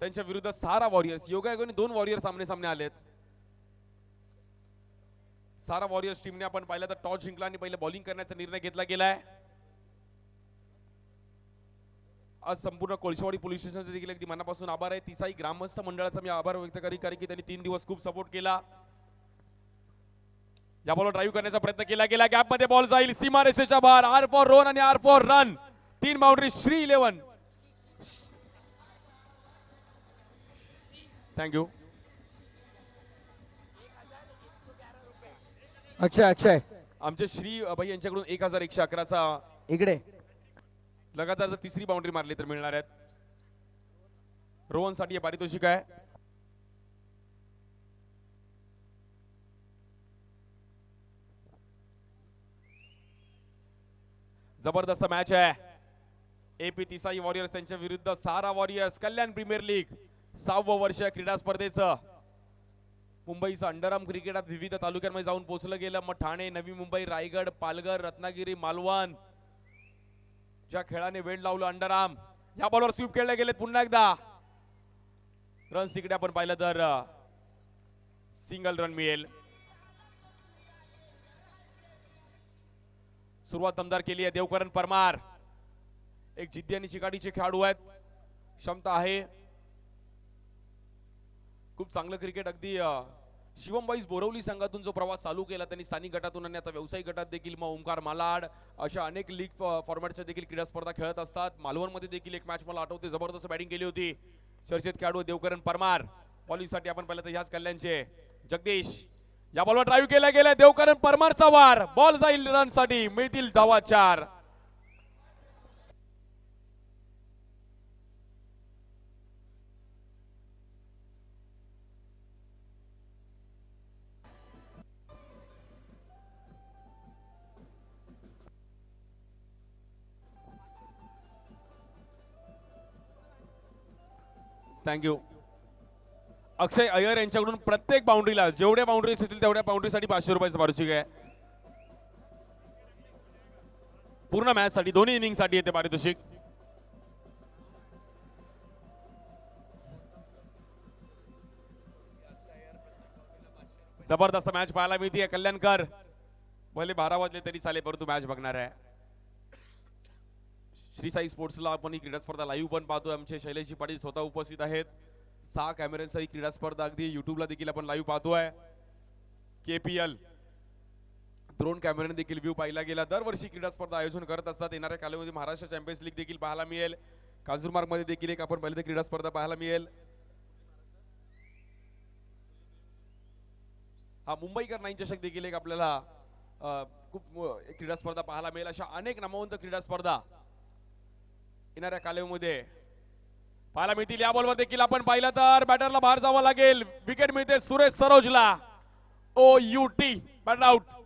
त्यांच्या विरुद्ध सारा वॉरियर्स. योगायोगाने 2 वॉरियर्स सामने सामने आलेत. सारा वॉरियर्स टीमने आपण पाहिलं तर टॉस जिंकला आणि पहिले बॉलिंग करण्याचा निर्णय घेतला गेलाय. आज संपूर्ण कोळशेवाडी पोलीस स्टेशनचे देखील अगदी मनापासून आभार आहे. तिसाई ग्रामस्थ मंडळाचा मी आभार व्यक्त करी कारण की त्यांनी 3 दिवस खूप सपोर्ट केला. या बॉलवर ड्राईव्ह करण्याचा प्रयत्न केला गेला. गॅप मध्ये बॉल जाईल सीमा रेषेच्या बाहेर. आर फॉर रोहन आणि R for run. 3 boundary. Shri 11. Thank you. Akshay आमचे श्री भाई यांच्याकडून 1111चा इकडे लगातार जर 3री बाउंड्री मारली तर मिळणार आहेत. रोहन साठी हे पारितोषिक आहे. जबरदस्त मॅच आहे. एपी तिसाई वॉरियर्स त्यांच्या विरुद्ध सारा वॉरियर्स. कल्याण प्रीमियर लीग 6वं वर्ष क्रीडा स्पर्धेचं. मुंबईचं अंडरआर्म क्रिकेटात विविध तालुक्यांमध्ये जाऊन पोहोचलं गेलं. मग ठाणे, नवी मुंबई, रायगड, पालघर, रत्नागिरी, मालवण, ज्या खेळाने वेळ लावलं अंडरआर्म. या बॉलवर स्वीप खेळले गेले. पुन्हा एकदा रन्स तिकडे आपण पाहिलं तर सिंगल रन मिळेल. सुरुवात दमदार केली आहे देवकरण परमार. एक जिद्दी आणि चिकाटीचे खेळाडू आहेत. क्षमता आहे. खूप चांगलं क्रिकेट. अगदी शिवम बॉईज बोरवली संघातून जो प्रवास चालू केला त्यांनी स्थानिक गटातून आणि आता व्यावसायिक गटात देखील मग ओंकार मालाड अशा अनेक लीग फॉर्मॅटच्या देखील क्रीडा स्पर्धा खेळत असतात. मालवणमध्ये देखील एक मॅच मला आठवते जबरदस्त बॅटिंग केली होती. चर्चेत खेळाडू देवकरण परमार. पॉलिससाठी आपण पाहिलं तर ह्याच कल्याणचे जगदीश. या बॉलवर ड्राईव्ह केला गेला. देवकरण परमारचा वार. बॉल जाईल रन साठी. मिळतील धावा 4. थँक्यू. अक्षय अय्यर यांच्याकडून प्रत्येक बाउंड्रीला जेवढ्या बाउंड्रीज येतील तेवढ्या बाउंड्रीसाठी 500 रुपयाचं पारितोषिक आहे. पूर्ण मॅच साठी दोन्ही इनिंग साठी येते पारितोषिक. जबरदस्त मॅच पाहायला मिळते. कल्याणकर भले 12 वाजले तरी चालेल परंतु मॅच बघणार आहे. श्री साई स्पोर्ट्सला आपण ही क्रीडा स्पर्धा लाईव्ह पण पाहतोय. आमचे शैलेशजी पाटील स्वतः उपस्थित आहेत. 6 कॅमेऱ्यांचा ही क्रीडा स्पर्धा अगदी युट्यूबला देखील आपण लाईव्ह पाहतोय. KPL ड्रोन कॅमेऱ्याने देखील व्ह्यू पाहिला गेला. दरवर्षी क्रीडा स्पर्धा आयोजन करत असतात. येणाऱ्या कालावधीमध्ये महाराष्ट्र चॅम्पियन्स लीग देखील पाहायला मिळेल. काजूरमार्ग मध्ये देखील एक आपण पाहिलं क्रीडा स्पर्धा पाहायला मिळेल. हा मुंबईकर 9 चषक देखील एक आपल्याला खूप क्रीडा स्पर्धा पाहायला मिळेल. अशा अनेक नामवंत क्रीडा स्पर्धा येणाऱ्या कालावधीमध्ये पाहायला मिळतील. या बॉलवर देखील आपण पाहिलं तर बॅटरला बाहेर जावं लागेल. विकेट मिळते सुरेश सरोजला. OUT bat out.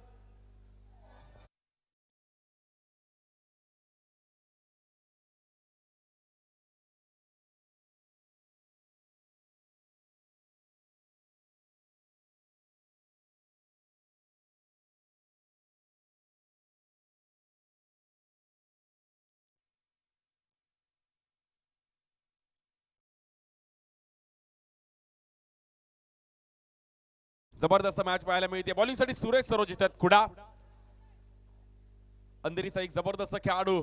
जबरदस्त मॅच पाहायला मिळते. बॉलिंग साठी सुरेश सरोज येतात. खुडा अंधेरीचा एक जबरदस्त खेळाडू.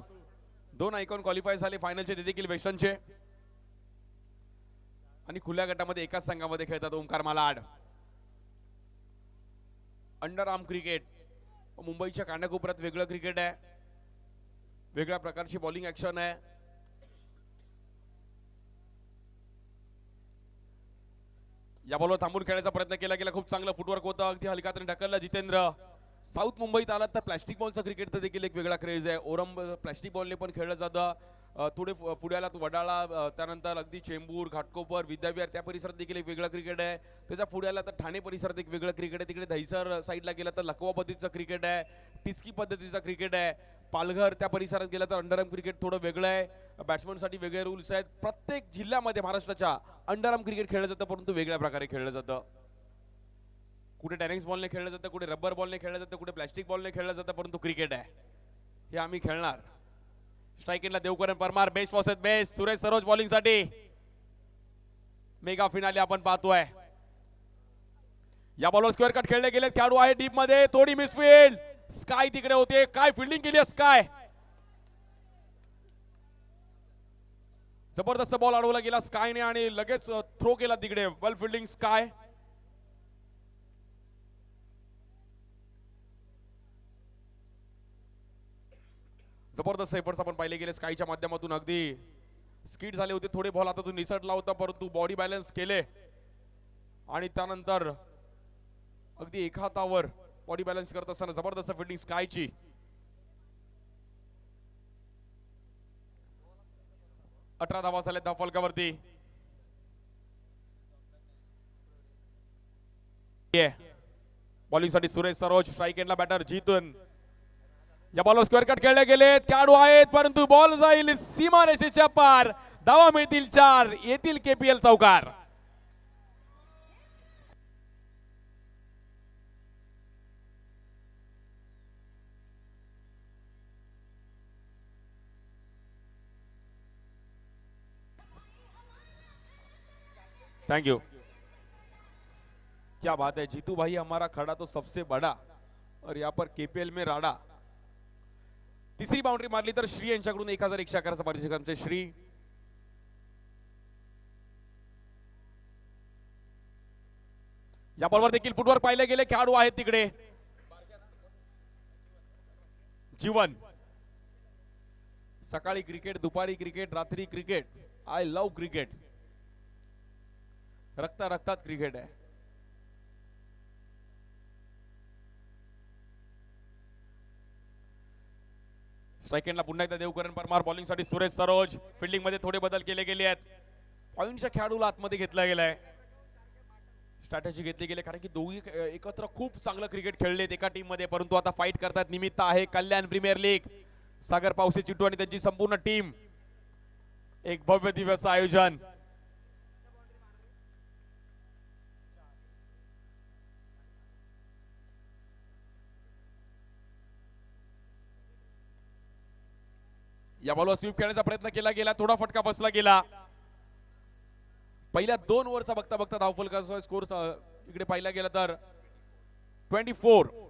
2 आयकॉन क्वालिफाय झाले फायनलचे ते देखील वेस्टर्नचे. आणि खुल्या गटामध्ये एकाच संघामध्ये खेळतात ओंकार मालाड. अंडरआर्म क्रिकेट मुंबईच्या कांडाकोपऱ्यात वेगळं क्रिकेट आहे. वेगळ्या प्रकारची बॉलिंग ऍक्शन आहे. या बॉलवर थांबून खेळायचा प्रयत्न केला गेला. खूप चांगलं फुटवर्क होतं. अगदी हलकातने ढकललं जितेंद्र. साऊथ मुंबईत आलात तर प्लॅस्टिक बॉलचा क्रिकेटचा देखील एक वेगळा क्रेज आहे. ओरम प्लॅस्टिक बॉलने पण खेळलं जातं. थोडे पुढ्याला वडाळा, त्यानंतर अगदी चेंबूर, घाटकोपर, विद्याविहार त्या परिसरात देखील एक वेगळा क्रिकेट आहे. त्याच्या पुढ्याला तर ठाणे परिसरात एक वेगळं क्रिकेट आहे. तिकडे दहिसर साईडला गेला तर लकवा पद्धतीचं क्रिकेट आहे. टिस्की पद्धतीचा क्रिकेट आहे. पालघर त्या परिसरात गेला तर अंडरआर्म क्रिकेट थोडं वेगळं आहे. बॅट्समनसाठी वेगळे रूल्स आहेत. प्रत्येक जिल्ह्यामध्ये महाराष्ट्राच्या अंडरआर्म क्रिकेट खेळलं जातं परंतु वेगळ्या प्रकारे खेळलं जातं. कुठे टेनिस बॉलने खेळलं जातं, कुठे रबर बॉलने खेळलं जातं, कुठे प्लॅस्टिक बॉलने खेळलं जातं परंतु क्रिकेट आहे हे आम्ही खेळणार. स्ट्राइक एंडला देवकरण परमार. बेस्ट वॉसेत बेस्ट. सुरेश सरोज बॉलिंग साठी. मेगा फिनाले आपण पाहतोय. या बॉलवर स्क्वेअर कट खेळले गेले. खेळाडू आहे डीप मध्ये. थोडी मिसफील्ड. स्काय तिकडे होते. काय फिल्डिंग केली स्काय. जबरदस्त बॉल अडवला गेला स्कायने आणि लगेच थ्रो केला तिकडे. वेल फिल्डिंग स्काय. जबरदस्त एफर्ट्स आपण पाहिले गेले स्कायच्या माध्यमातून. अगदी स्किड झाले होते. थोडे बॉल हातातून निसटला होता परंतु बॉडी बॅलन्स केले आणि त्यानंतर अगदी एका हातावर बॉडी बॅलन्स करत असताना जबरदस्त फिल्डिंग स्कायची. अठरा धावा झाल्या धाव फलकावरती. बॉलिंग साठी सुरेश सरोज. स्ट्राइक एंडला बॅटर जितून या बॉलवर स्क्वेअर कट खेळले गेले, खेळाडू आहेत परंतु बॉल जाईल सीमारेषेच्या पार. धावा मिळतील 4, येतील केपीएल चौकार. Thank you. क्या बात है जीतू भाई, हमारा खड़ा तो सबसे बड़ा और यहाँ पर केपीएल में राडा. तिसरी बाउंड्री मारली तर श्री यांच्याकडून 1111 पारितोषिकांचे. श्री या बॉलवर देखील फुटवर्क पाहिले गेले, खेळाडू आहेत तिकडे. जीवन, सकाळी क्रिकेट, दुपारी क्रिकेट, रात्री क्रिकेट. I love cricket. रक्ता रक्तात क्रिकेट आहे. स्ट्राइक एंडला पुन्हा एकदा देवकरण परमार, बॉलिंग साठी सुरेश सरोज. फिल्डिंग मध्ये थोडे बदल केले गेले आहेत. पॉइंटच्या खेळाडूला आतमध्ये घेतला गेलाय. स्ट्रॅटेजी घेतली गेली कारण की दोघी एकत्र खूप चांगलं क्रिकेट खेळलेत एका टीम मध्ये, परंतु आता फाईट करतात. निमित्त आहे कल्याण प्रीमियर लीग. सागर पावसे, चिट्टू आणि त्यांची संपूर्ण टीम. एक भव्य दिवस आयोजन. या बॉलवर स्वीप खेळण्याचा प्रयत्न केला गेला, थोडा फटका बसला गेला. पहिल्या 2 ओव्हरचा बघता बघता धावफलकाचा स्कोर इकडे पाहिला गेला तर 24.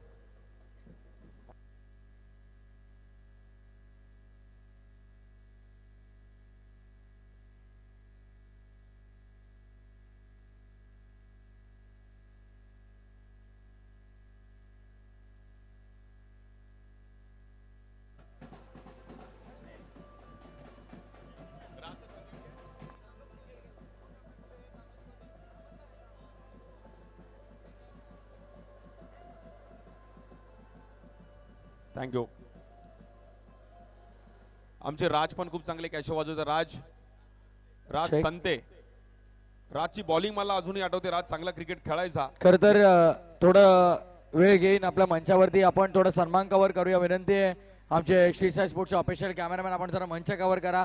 थँक्यू. आमचे राज पण खूप चांगले कॅश वाजवतात. राज संते. राजची बॉलिंग मला अजूनही आठवते. राज चांगला क्रिकेट खेळायचा. खर तर थोडं वेळ घेईन आपल्या मंचावरती आपण थोडं सन्मान कव्हर करूया. विनंती आहे आमचे श्री साई स्पोर्ट्सचे ऑफिशियल कॅमेरामॅन, आपण जरा मंच कव्हर करा.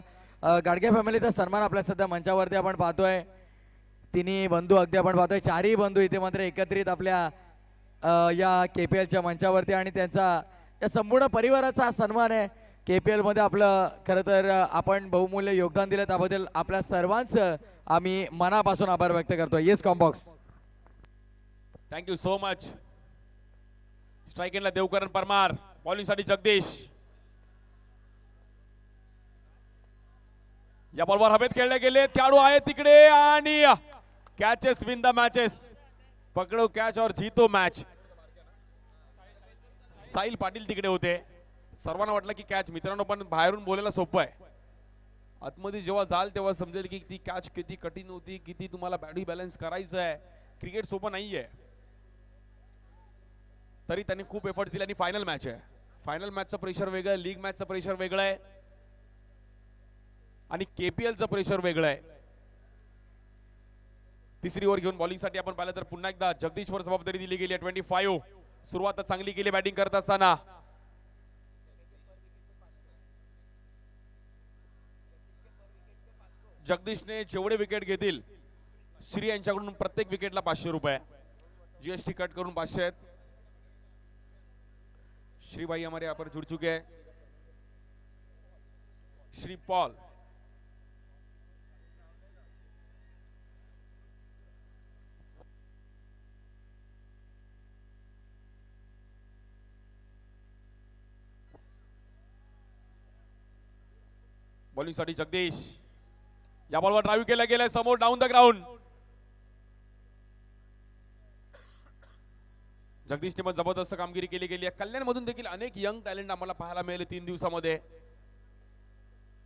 गाडगे फॅमिलीचा सन्मान आपल्या सध्या मंचावरती आपण पाहतोय. तिन्ही बंधू अगदी आपण पाहतोय, 4ही बंधू इथे मात्र एकत्रित आपल्या या केपीएलच्या मंचावरती आणि त्यांचा या संपूर्ण परिवाराचा सन्मान आहे. केपीएल मध्ये आपलं खरं तर आपण बहुमूल्य योगदान दिलं त्याबद्दल आपल्या सर्वांचं आम्ही मनापासून आभार व्यक्त करतो. Yes combox. Thank you so much. Strike एंडला देवकरण परमार, बॉलिंग साठी जगदीश. या बॉलवर हवेत खेळले गेले, खेळाडू आहेत तिकडे आणि कॅचेस विन द मॅचेस. पकडो कॅच और जीतो मॅच. साहिल पाटील तिकडे होते. सर्वांना वाटलं की कॅच. मित्रांनो पण बाहेरून बोलायला सोपं आहे, आतमध्ये जेव्हा जाल तेव्हा समजेल की ती कॅच किती कठीण होती, किती तुम्हाला बॅडी बॅलन्स करायचं आहे. क्रिकेट सोपं नाहीये. तरी त्यांनी खूप एफर्ट्स दिले आणि फायनल मॅच आहे. फायनल मॅचचं प्रेशर वेगळं आहे, लीग मॅचचं प्रेशर वेगळं आहे आणि केपीएलचं प्रेशर वेगळं आहे. तिसरी ओव्हर घेऊन बॉलिंग साठी आपण पाहिलं तर पुन्हा एकदा जगदीशवर जबाबदारी दिली गेली आहे. 25. सुरुवात चांगली केली बॅटिंग करत असताना. जगदीशने जेवढे विकेट घेतील श्री यांच्याकडून प्रत्येक विकेटला 500 रुपये. जीएसटी कट करून 500 आहेत. श्री भाई हमारे यहाँ पर जुड़ चुके हैं. श्री पॉल. बॉलिंग साठी जगदीश. या बॉलवर ड्राईव्ह केला गेलाय समोर डाऊन द ग्राउंड. जगदीशने पण जबरदस्त कामगिरी केली गेली आहे. कल्याण मधून देखील अनेक यंग टॅलेंट आम्हाला पाहायला मिळाले 3 दिवसामध्ये.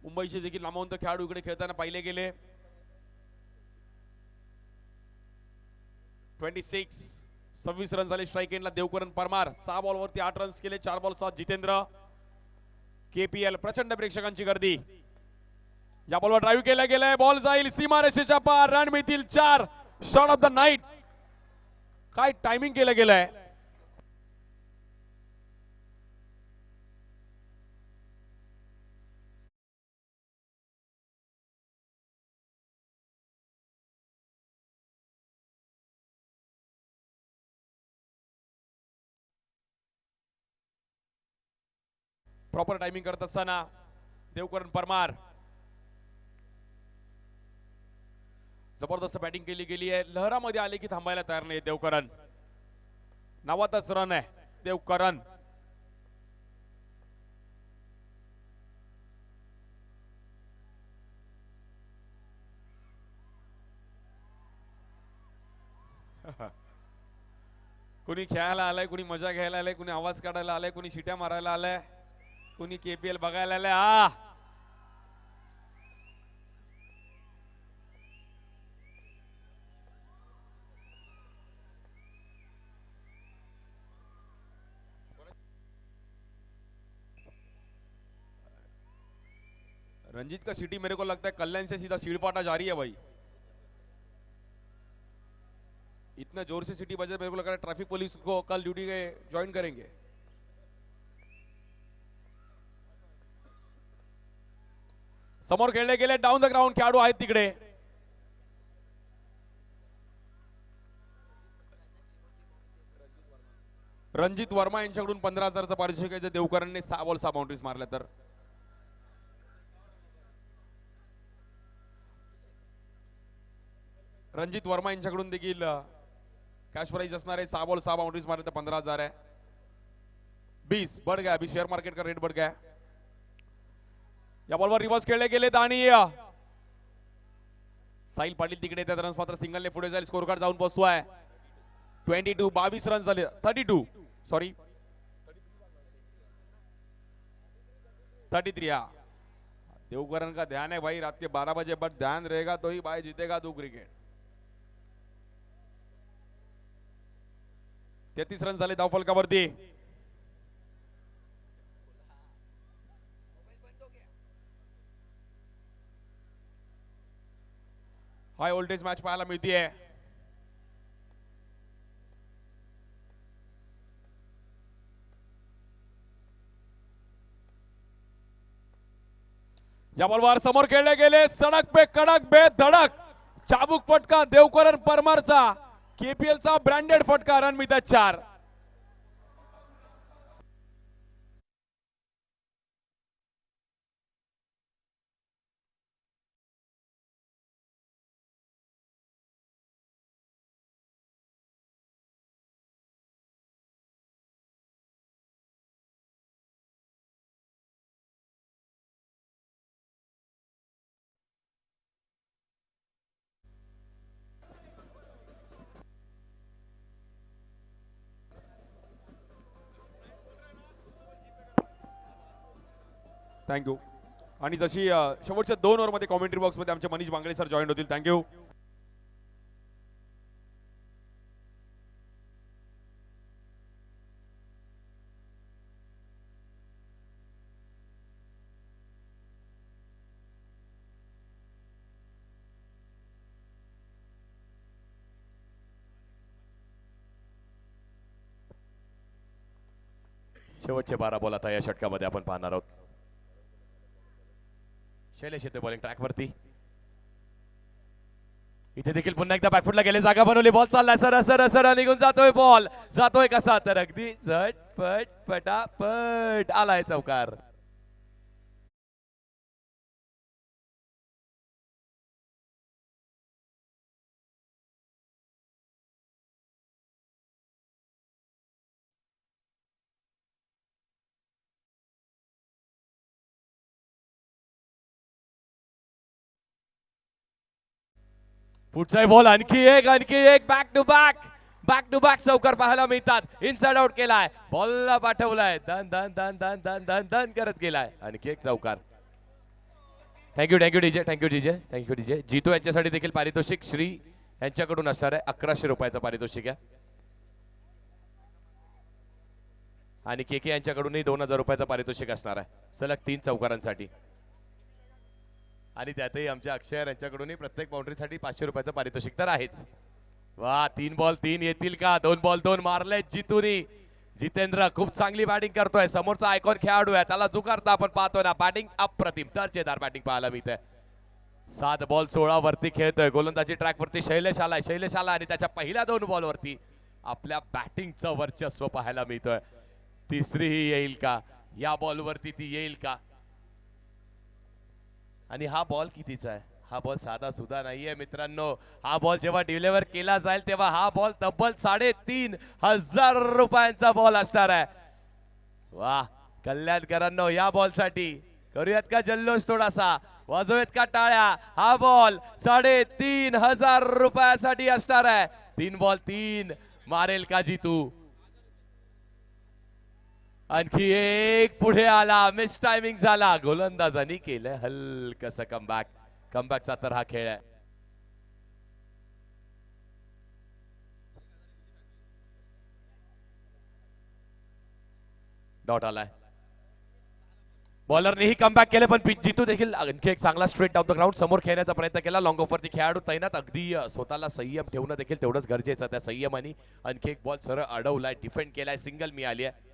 मुंबईचे देखील नामवंत खेळाडू इकडे खेळताना पाहिले गेले. 26 रन झाले. स्ट्राइक एंडला देवकरण परमार 6 बॉलवरती 8 रन्स केले. 4 बॉल 7 जितेंद्र. केपीएल प्रचंड प्रेक्षकांची गर्दी. या बॉलवर ड्राईव्ह केला गेलाय, बॉल जाईल सीमारेषेच्या पार. रन मिळतील 4. Shot of the night. काय टायमिंग केलं गेलंय. प्रॉपर टायमिंग करत असताना देवकरण परमार जबरदस्त बॅटिंग केली गेली आहे. लहरामध्ये आले की थांबायला तयार नाही देवकरण. नावातच रन आहे देवकरण. कुणी खेळायला आलाय, कुणी मजा घ्यायला आलाय, कुणी आवाज काढायला आलाय, कुणी शिट्या मारायला आलाय, कुणी केपीएल बघायला आलाय. रंजीत का सिटी मेरे को लगता है कल्याण से सीधा सीड़पाटा जारी है भाई. इतना जोर से सिटी बजे मेरे को लग रहा है ट्रैफिक पुलिस को कल ड्यूटी के ज्वाइन करेंगे. समोर खेळले गेले डाऊन द ग्राउंड खेळाडू आहेत तिकडे. रणजित वर्मा यांच्याकडून 15,000चं पारितोषिक आहे. देवकरणने 6 बॉल 6 बाउंड्रीज मारल्या तर रणजित वर्मा यांच्याकडून देखील कैश प्राइस असणार आहे. 6 बॉल 6 बाउंड्रीज मारे तो 15,000 है. 20 बढ़ गया. अभी शेयर मार्केट का रेट बढ़ गया. या बॉलवर रिवर्स खेळले गेले आणि साहिल पाटील तिकडे त्या रन्स मात्र सिंगलने पुढे जाईल. स्कोर कार्ड जाऊन पोहोचवाय 22 22 रन झाले. 32 सॉरी 33. देवकरण का ध्यान है भाई रात के 12 बजे, बट ध्यान रहेगा तो ही भाई जीतेगा तू क्रिकेट. 33 रन झाले धावफलकावरती. हाय व्होल्टेज मॅच पाहायला मिळतीये. या बॉलवर समोर खेळले गेले सडक पे कडक बे धडक चाबूक फटका देवकरण परमारचा. केपीएल चा ब्रँडेड फटका. रन मिळतात 4. थँक्यू. आणि जशी शेवटच्या 2 ओव्हरमध्ये कॉमेंट्री बॉक्स मध्ये आमचे मनीष बांगळे सर जॉईन होतील. थँक्यू. शेवटचे 12 बॉल आता या षटकामध्ये आपण पाहणार आहोत. शैलेश येते बॉलिंग ट्रॅक वरती. इथे देखील पुन्हा एकदा बॅकफुटला गेले. जागा बनवली. बॉल चाललाय सर सर सर निघून जातोय. बॉल जातोय कसा तर अगदी झटपट पटापट आलाय चौकार. पुढचा बॉल आणखी एक बॅक टू बॅक चौकार पाहायला मिळतात. इनसाइड आउट केलाय. बॉलला पाठवलाय. धन धन धन धन धन धन धन करत गेलाय. आणखी एक चौकार. Thank you DJ. जीतू यांच्यासाठी देखील पारितोषिक श्री यांच्याकडून असणार आहे. 1100 रुपयाचं पारितोषिक आहे. आणि केके यांच्याकडूनही 2000 रुपयाचं पारितोषिक असणार आहे. सलग 3 चौकारांसाठी. आणि त्यातही आमच्या अक्षय यांच्याकडूनही प्रत्येक बाउंड्रीसाठी 500 रुपयाचं पारितोषिक तर आहेच. वा 3 बॉल 3 येतील का? 2 बॉल 2 मारले जितूनी. जितेंद्र खूप चांगली बॅटिंग करतोय. समोरचा आयकॉन खेळाडू आहे. त्याला चुकारता आपण पाहतोय ना. बॅटिंग अप्रतिम दर्जेदार बॅटिंग पाहायला मिळते. 7 बॉल 16 वरती खेळतोय. गोलंदाजी ट्रॅक वरती शैलेश आला आणि त्याच्या पहिल्या 2 बॉल वरती आपल्या बॅटिंगचं वर्चस्व पाहायला मिळतोय. तिसरीही येईल का? या बॉलवरती ती येईल का? आणि हा बॉल कितीचा आहे? हा बॉल साधा सुद्धा नाहीये मित्रांनो. हा बॉल जेव्हा डिलिव्हर केला जाईल तेव्हा हा बॉल तब्बल 3,500 रुपयांचा बॉल असणार आहे. वा कल्याणकरांनो, या बॉल साठी करूयात का जल्लोष थोडासा, वाजवूयात का टाळ्या? हा बॉल 3,500 रुपयासाठी असणार आहे. 3 बॉल 3 मारेल का जीतू? आणखी एक पुढे आला, मिस टायमिंग झाला. गोलंदाजांनी केलंय हलकसं कमबॅक. कमबॅकचा तर हा खेळ आहे. डॉट आलाय. बॉलरनेही कमबॅक केले पण जीतू देखील आणखी एक चांगला स्ट्रेट डाऊन द ग्राउंड समोर खेळण्याचा प्रयत्न केला. लॉंग ऑफवरती खेळाडू तैनात. अगदी स्वतःला संयम ठेवणं देखील तेवढंच गरजेचं. त्या संयमाने आणखी एक बॉल सरळ अडवलाय, डिफेंड केलाय, सिंगल मिळाली आहे.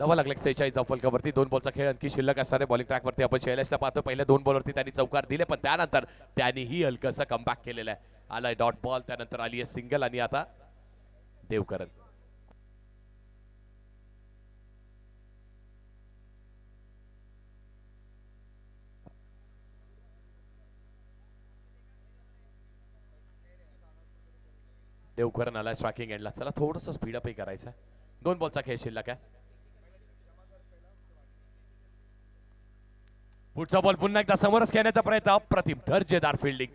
धावा लागले 46 फलकावरती. 2 बॉलचा खेळ आणखी शिल्लक असणारे बॉलिंग ट्रॅकवरती आपण शैलेशला पाहतो. पहिल्या 2 बॉलवरती त्यांनी चौकार दिले पण त्यानंतर त्यांनीही हलकसा कमबॅक केलेला आहे. आलाय डॉट बॉल, त्यानंतर आली आहे सिंगल आणि आता देवकरन. देवकरन आलाय स्ट्रायकिंग एंडला. चला थोडंसं स्पीडअपही करायचं. 2 बॉलचा खेळ शिल्लक आहे. पुढचा बॉल पुन्हा एकदा समोरच खेळण्याचा प्रयत्न. अप्रतिम दर्जेदार फिल्डिंग.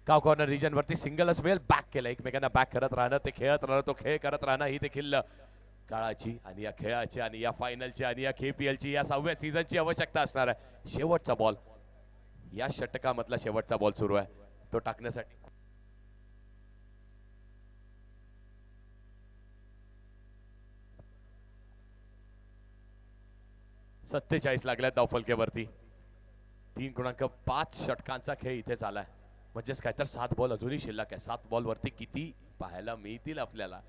काव कॉर्नर रिजन वरती सिंगलच मिळेल. बॅक केलं, एकमेकांना बॅक करत राहणं, ते खेळत राहणं, तो खेळ करत राहणं ही देखील काळाची आणि या खेळाची आणि या फायनलची आणि या KPLची या 6व्या सीझनची आवश्यकता असणार आहे. शेवटचा बॉल, या षटकामधला शेवटचा बॉल सुरू आहे तो टाकण्यासाठी. सत्तेचाळीस लागल्यात धावफलकेवरती. 3.5 षटकांचा खेळ इथे झालाय. म्हणजेच काय तर 7 बॉल अजूनही शिल्लक आहे. 7 बॉल वरती किती पाहायला मिळतील आपल्याला.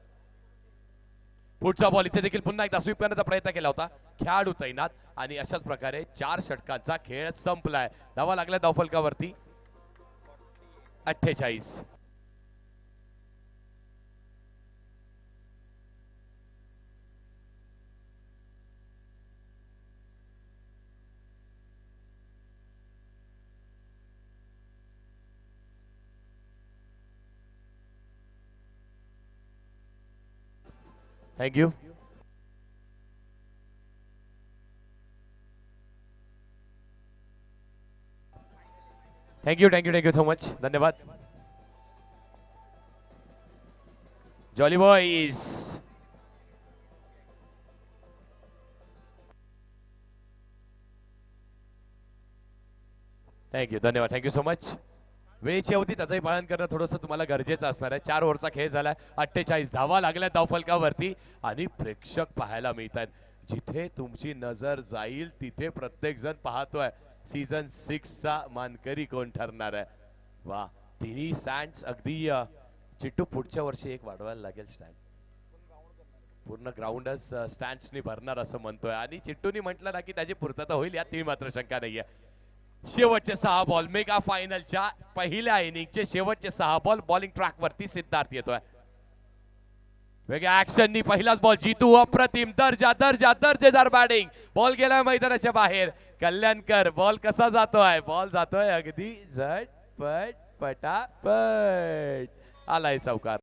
पुढचा बॉल इथे देखील पुन्हा एकदा स्वीप करण्याचा प्रयत्न केला होता. खेळाडू तैनात आणि अशाच प्रकारे 4 षटकांचा खेळ संपलाय. धावा लागल्या धावफलकावरती 48. Thank you. Thank you so much. धन्यवाद. Jolly boys. थँक्यू, धन्यवाद. Thank you so much. वेळेची अवधी त्याचंही पालन करणं थोडंसं तुम्हाला गरजेचं असणार आहे. 4 ओव्हरचा खेळ झालाय. 48 धावा लागल्या धावफलकावरती आणि प्रेक्षक पाहायला मिळत आहेत. जिथे तुमची नजर जाईल तिथे प्रत्येक जण पाहतोय सीझन 6 चा मानकरी कोण ठरणार आहे. वा, तिन्ही स्टँड्स अगदी चिट्टू पुढच्या वर्षी एक वाढवायला लागेल स्टँड. पूर्ण ग्राउंडच स्टँड्सनी भरणार असं म्हणतोय आणि चिट्टूनी म्हटलं ना की त्याची पूर्तता होईल यात ती मात्र शंका नाहीये. शेवटचे 6 बॉल मेगा फायनलच्या पहिल्या इनिंगचे शेवटचे 6 बॉल बॉलिंग ट्रॅक वरती सिद्धार्थ येतोय. वेगळ्या ऍक्शननी पहिलाच बॉल. जीतू अप्रतिम दर्जेदार बॅटिंग. बॉल गेलाय मैदानाच्या बाहेर. कल्याणकर बॉल कसा जातोय? बॉल जातोय अगदी झटपट पटापट. आलाय चौकार.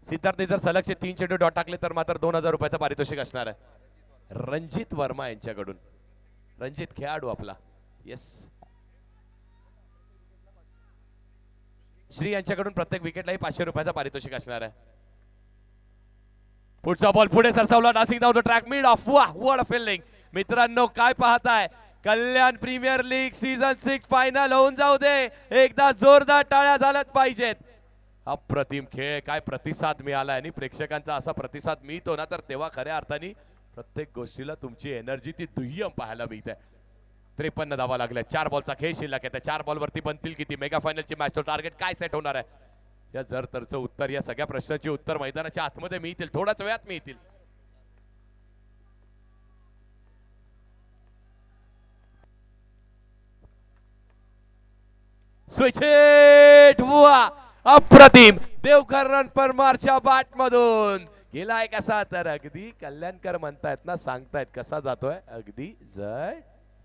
सिद्धार्थने जर सलगचे 3 चेंडू डॉट टाकले तर मात्र 2000 रुपयाचं पारितोषिक असणार आहे. रणजित वर्मा यांच्याकडून. रणजित खेळाडू आपला. येस. श्री यांच्याकडून प्रत्येक विकेटलाही 500 रुपयाचं पारितोषिक असणार आहे. पुढचा बॉल पुढे सरसावला. Dancing down the track mid off. वाह, व्हाट अ फील्डिंग. मित्रांनो काय पाहताय? Kalyan premier league season 6 final होऊन जाऊ दे. एकदा जोरदार टाळ्या झाल्याच पाहिजेत. अप्रतिम खेळ. काय प्रतिसाद मिळाला आणि प्रेक्षकांचा असा प्रतिसाद मिळतो ना तर तेव्हा खऱ्या अर्थाने प्रत्येक गोष्टीला तुमची एनर्जी ती दुय्यम पाहायला मिळते. 53 धावा लागल्या. 4 बॉलचा खेळ शिल्लक आहे. 4 बॉलवरती बनतील किती? मेगा फायनलची मॅच, तो टार्गेट काय सेट होणार आहे? या जर तरचं उत्तर, या सगळ्या प्रश्नांची उत्तर मैदानाच्या आतमध्ये मिळतील, थोड्याच वेळात मिळतील. स्विच हिट, वा अप्रतिम. देवकरण परमारच्या बॅट मधून गेलाय कसा, तर अगदी कल्याणकर म्हणतायत ना, सांगतायत कसा जातोय, अगदी जय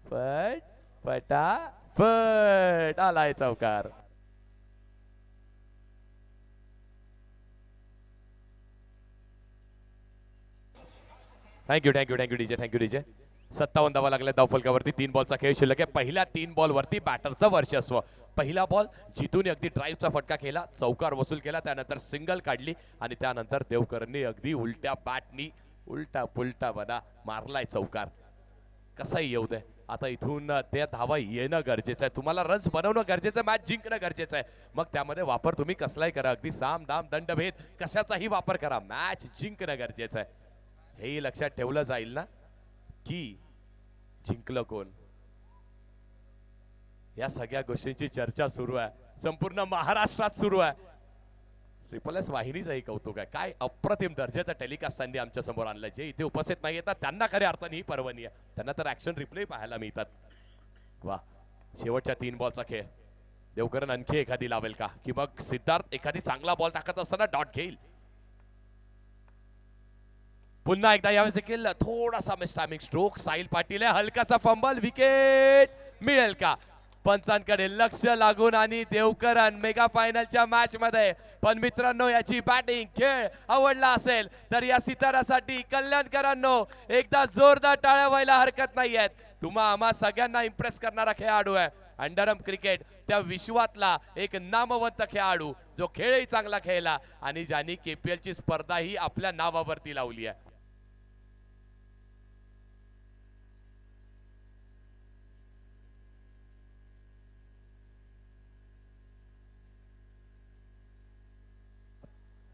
पट पटापट आलाय चौकार. Thank you thank you thank you DJ, thank you DJ. 57 धावा लागल्या धावफलकावरती. 3 बॉलचा खेळ शिल्लक आहे. पहिल्या 3 बॉलवरती बॅटरचं वर्चस्व. पहिला बॉल जितून अगदी ड्राईव्हचा फटका केला, चौकार वसूल केला, त्यानंतर सिंगल काढली आणि त्यानंतर देवकरनी अगदी उलट्या बॅटनी उलटा पुलटा बना मारलाय चौकार. कसाही येऊ दे, आता इथून त्या धावा येणं गरजेचं आहे. तुम्हाला रन्स बनवणं गरजेचं आहे, मॅच जिंकणं गरजेचं आहे. मग त्यामध्ये वापर तुम्ही कसलाही करा, अगदी साम दाम दंडभेद कशाचाही वापर करा, मॅच जिंकणं गरजेचं आहे. हेही लक्षात ठेवलं जाईल ना की जिंकलं कोण. या सगळ्या गोष्टींची चर्चा सुरू आहे, संपूर्ण महाराष्ट्रात सुरू आहे. ट्रिपल एस वाहिनीचंही कौतुक आहे. काय अप्रतिम दर्जाचं टेलिकास्ट त्यांनी आमच्या समोर आणलं. जे इथे उपस्थित नाही येतात त्यांना खऱ्या अर्थाने ही पर्वणी आहे. त्यांना तर ऍक्शन रिप्ले पाहायला मिळतात. वा, शेवटच्या 3 बॉलचा खेळ. देवकरण आणखी एखादी लावेल का, की मग सिद्धार्थ एखादी चांगला बॉल टाकत असताना डॉट घेईल. पुन्हा एकदा यावेळेस देखील थोडासा miss timing stroke. Sahil Patil आहे, हलकाचा फंबल, विकेट मिळेल का? पंचांकडे लक्ष लागून आणि देवकरण मेगा फायनलच्या मॅच मध्ये. पण मित्रांनो, याची बॅटिंग खेळ आवडला असेल तर या सितारासाठी कल्याणकरांनो एकदा जोरदार टाळ्या व्हायला हरकत नाहीयेत. तुम्हा आम्हा सगळ्यांना इम्प्रेस करणारा खेळाडू आहे अंडरआर्म क्रिकेट, त्या विश्वातला एक नामवंत खेळाडू, जो खेळही चांगला खेळला आणि ज्यांनी KPL ची स्पर्धा ही आपल्या नावावरती लावली आहे.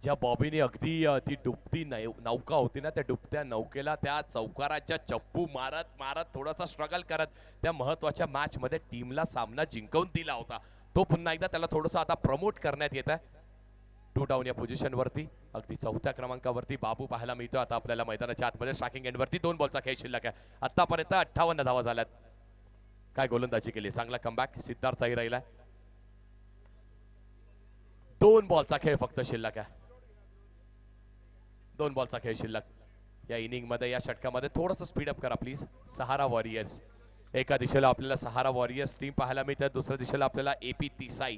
ज्या बॉबीने अगदी ती डुबती नौका होती ना, त्या डुबत्या नौकेला त्या चौकाराच्या चप्पू मारत मारत थोडासा स्ट्रगल करत त्या महत्वाच्या मॅच मध्ये टीमला सामना जिंकवून दिला होता. तो पुन्हा एकदा त्याला थोडंसं आता प्रमोट करण्यात येत आहे. 2 डाऊन या पोझिशन वरती अगदी 4थ्या क्रमांकावरती बाबू पाहायला मिळतो आता आपल्याला मैदानाच्या आतमध्ये. स्ट्रायकिंग एंड वरती 2 बॉलचा खेळ शिल्लक आहे. आतापर्यंत 58 धावा झाल्यात. काय गोलंदाजी केली, चांगला कमबॅक सिद्धार्थही राहिलाय. 2 बॉलचा खेळ फक्त शिल्लक आहे. 2 बॉलचा खेळ शिल्लक. या इनिंग मध्ये, या षटकामध्ये थोडंसं स्पीडअप करा प्लीज. सहारा वॉरियर्स, एका दिशेला आपल्याला सहारा वॉरियर्स टीम पाहायला मिळते, दुसऱ्या दिशेला आपल्याला AP तिसाई.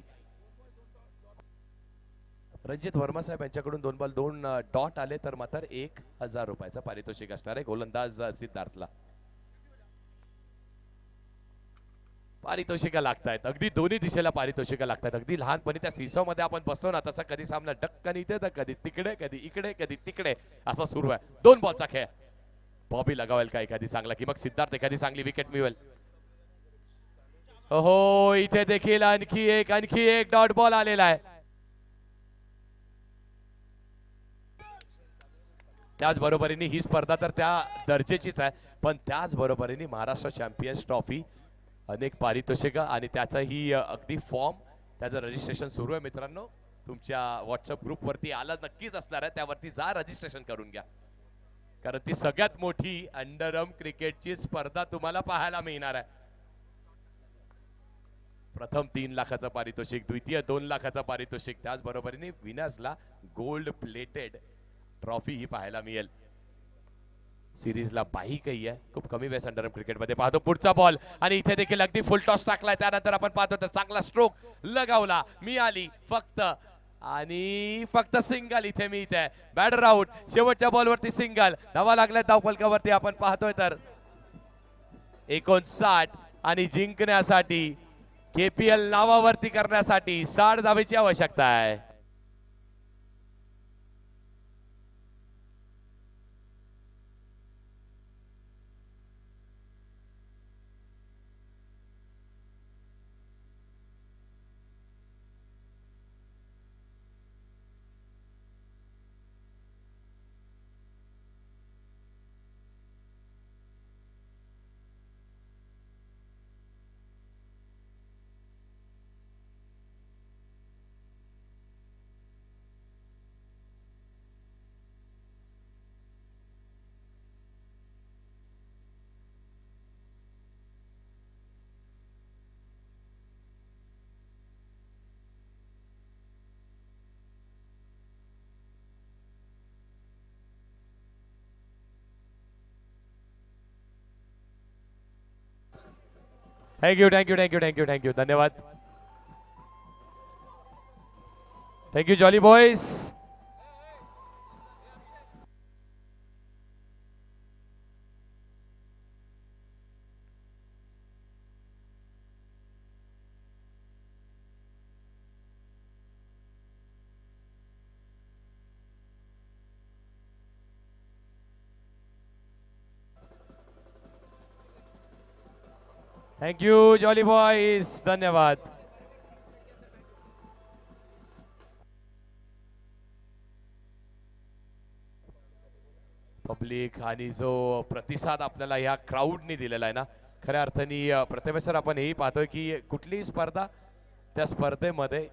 रणजित वर्मा साहेब यांच्याकडून 2 बॉल 2 डॉट आले तर मात्र 1000 रुपयाचं पारितोषिक असणार आहे गोलंदाज सिद्धार्थला. पारितोषिका लागतायत, अगदी दोन्ही दिशेला पारितोषिका लागतात. अगदी लहानपणी त्या सीसॉ मध्ये आपण बसतो ना, तसा कधी सामना डक्कन इथे तर कधी तिकडे, कधी इकडे, कधी तिकडे असा सुरू आहे. 2 बॉलचा खेळ. बॉबी लगावेल का एखादी चांगला, की मग सिद्धार्थ एखादी चांगली विकेट मिळवेल? हो, इथे देखील आणखी एक डॉट बॉल आलेला आहे. त्याचबरोबरीने ही स्पर्धा तर त्या दर्जेचीच आहे, पण त्याचबरोबरीने महाराष्ट्र चॅम्पियन्स ट्रॉफी, अनेक पारितोषिका आणि त्याचाही अगदी फॉर्म, त्याचं रजिस्ट्रेशन सुरू आहे मित्रांनो. तुमच्या व्हॉट्सअप ग्रुप वरती आलं नक्कीच असणार आहे, त्यावरती जा, रजिस्ट्रेशन करून घ्या, कारण ती सगळ्यात मोठी अंडरआर्म क्रिकेटची स्पर्धा तुम्हाला पाहायला मिळणार आहे. प्रथम 3 लाखाचं पारितोषिक, द्वितीय 2 लाखाचं पारितोषिक, त्याचबरोबरीने विनर्सला गोल्ड प्लेटेड ट्रॉफी ही पाहायला मिळेल. सिरीजला बाही काही आहे, खूप कमी वेळेस अंडरआर्म क्रिकेटमध्ये पाहतो. पुढचा बॉल आणि इथे देखील अगदी फुल टॉस टाकलाय. त्यानंतर आपण पाहतो तर चांगला स्ट्रोक लगावला, मिळाली फक्त सिंगल इथे मिळते. बॅटर आउट, शेवटच्या बॉलवरती सिंगल. धावा लागल्या धावफलकावरती आपण पाहतोय तर 59 आणि जिंकण्यासाठी KPL नावावरती करण्यासाठी 60 धावेची आवश्यकता आहे. Thank you thank you thank you thank you thank you धन्यवाद. Thank you jolly boys. Thank you jolly boys धन्यवाद. पब्लिक आणि जो प्रतिसाद आपल्याला ह्या क्राऊडने दिलेला आहे ना, खऱ्या अर्थाने प्रथमेश सर आपण हेही पाहतोय की कुठलीही स्पर्धा त्या स्पर्धेमध्ये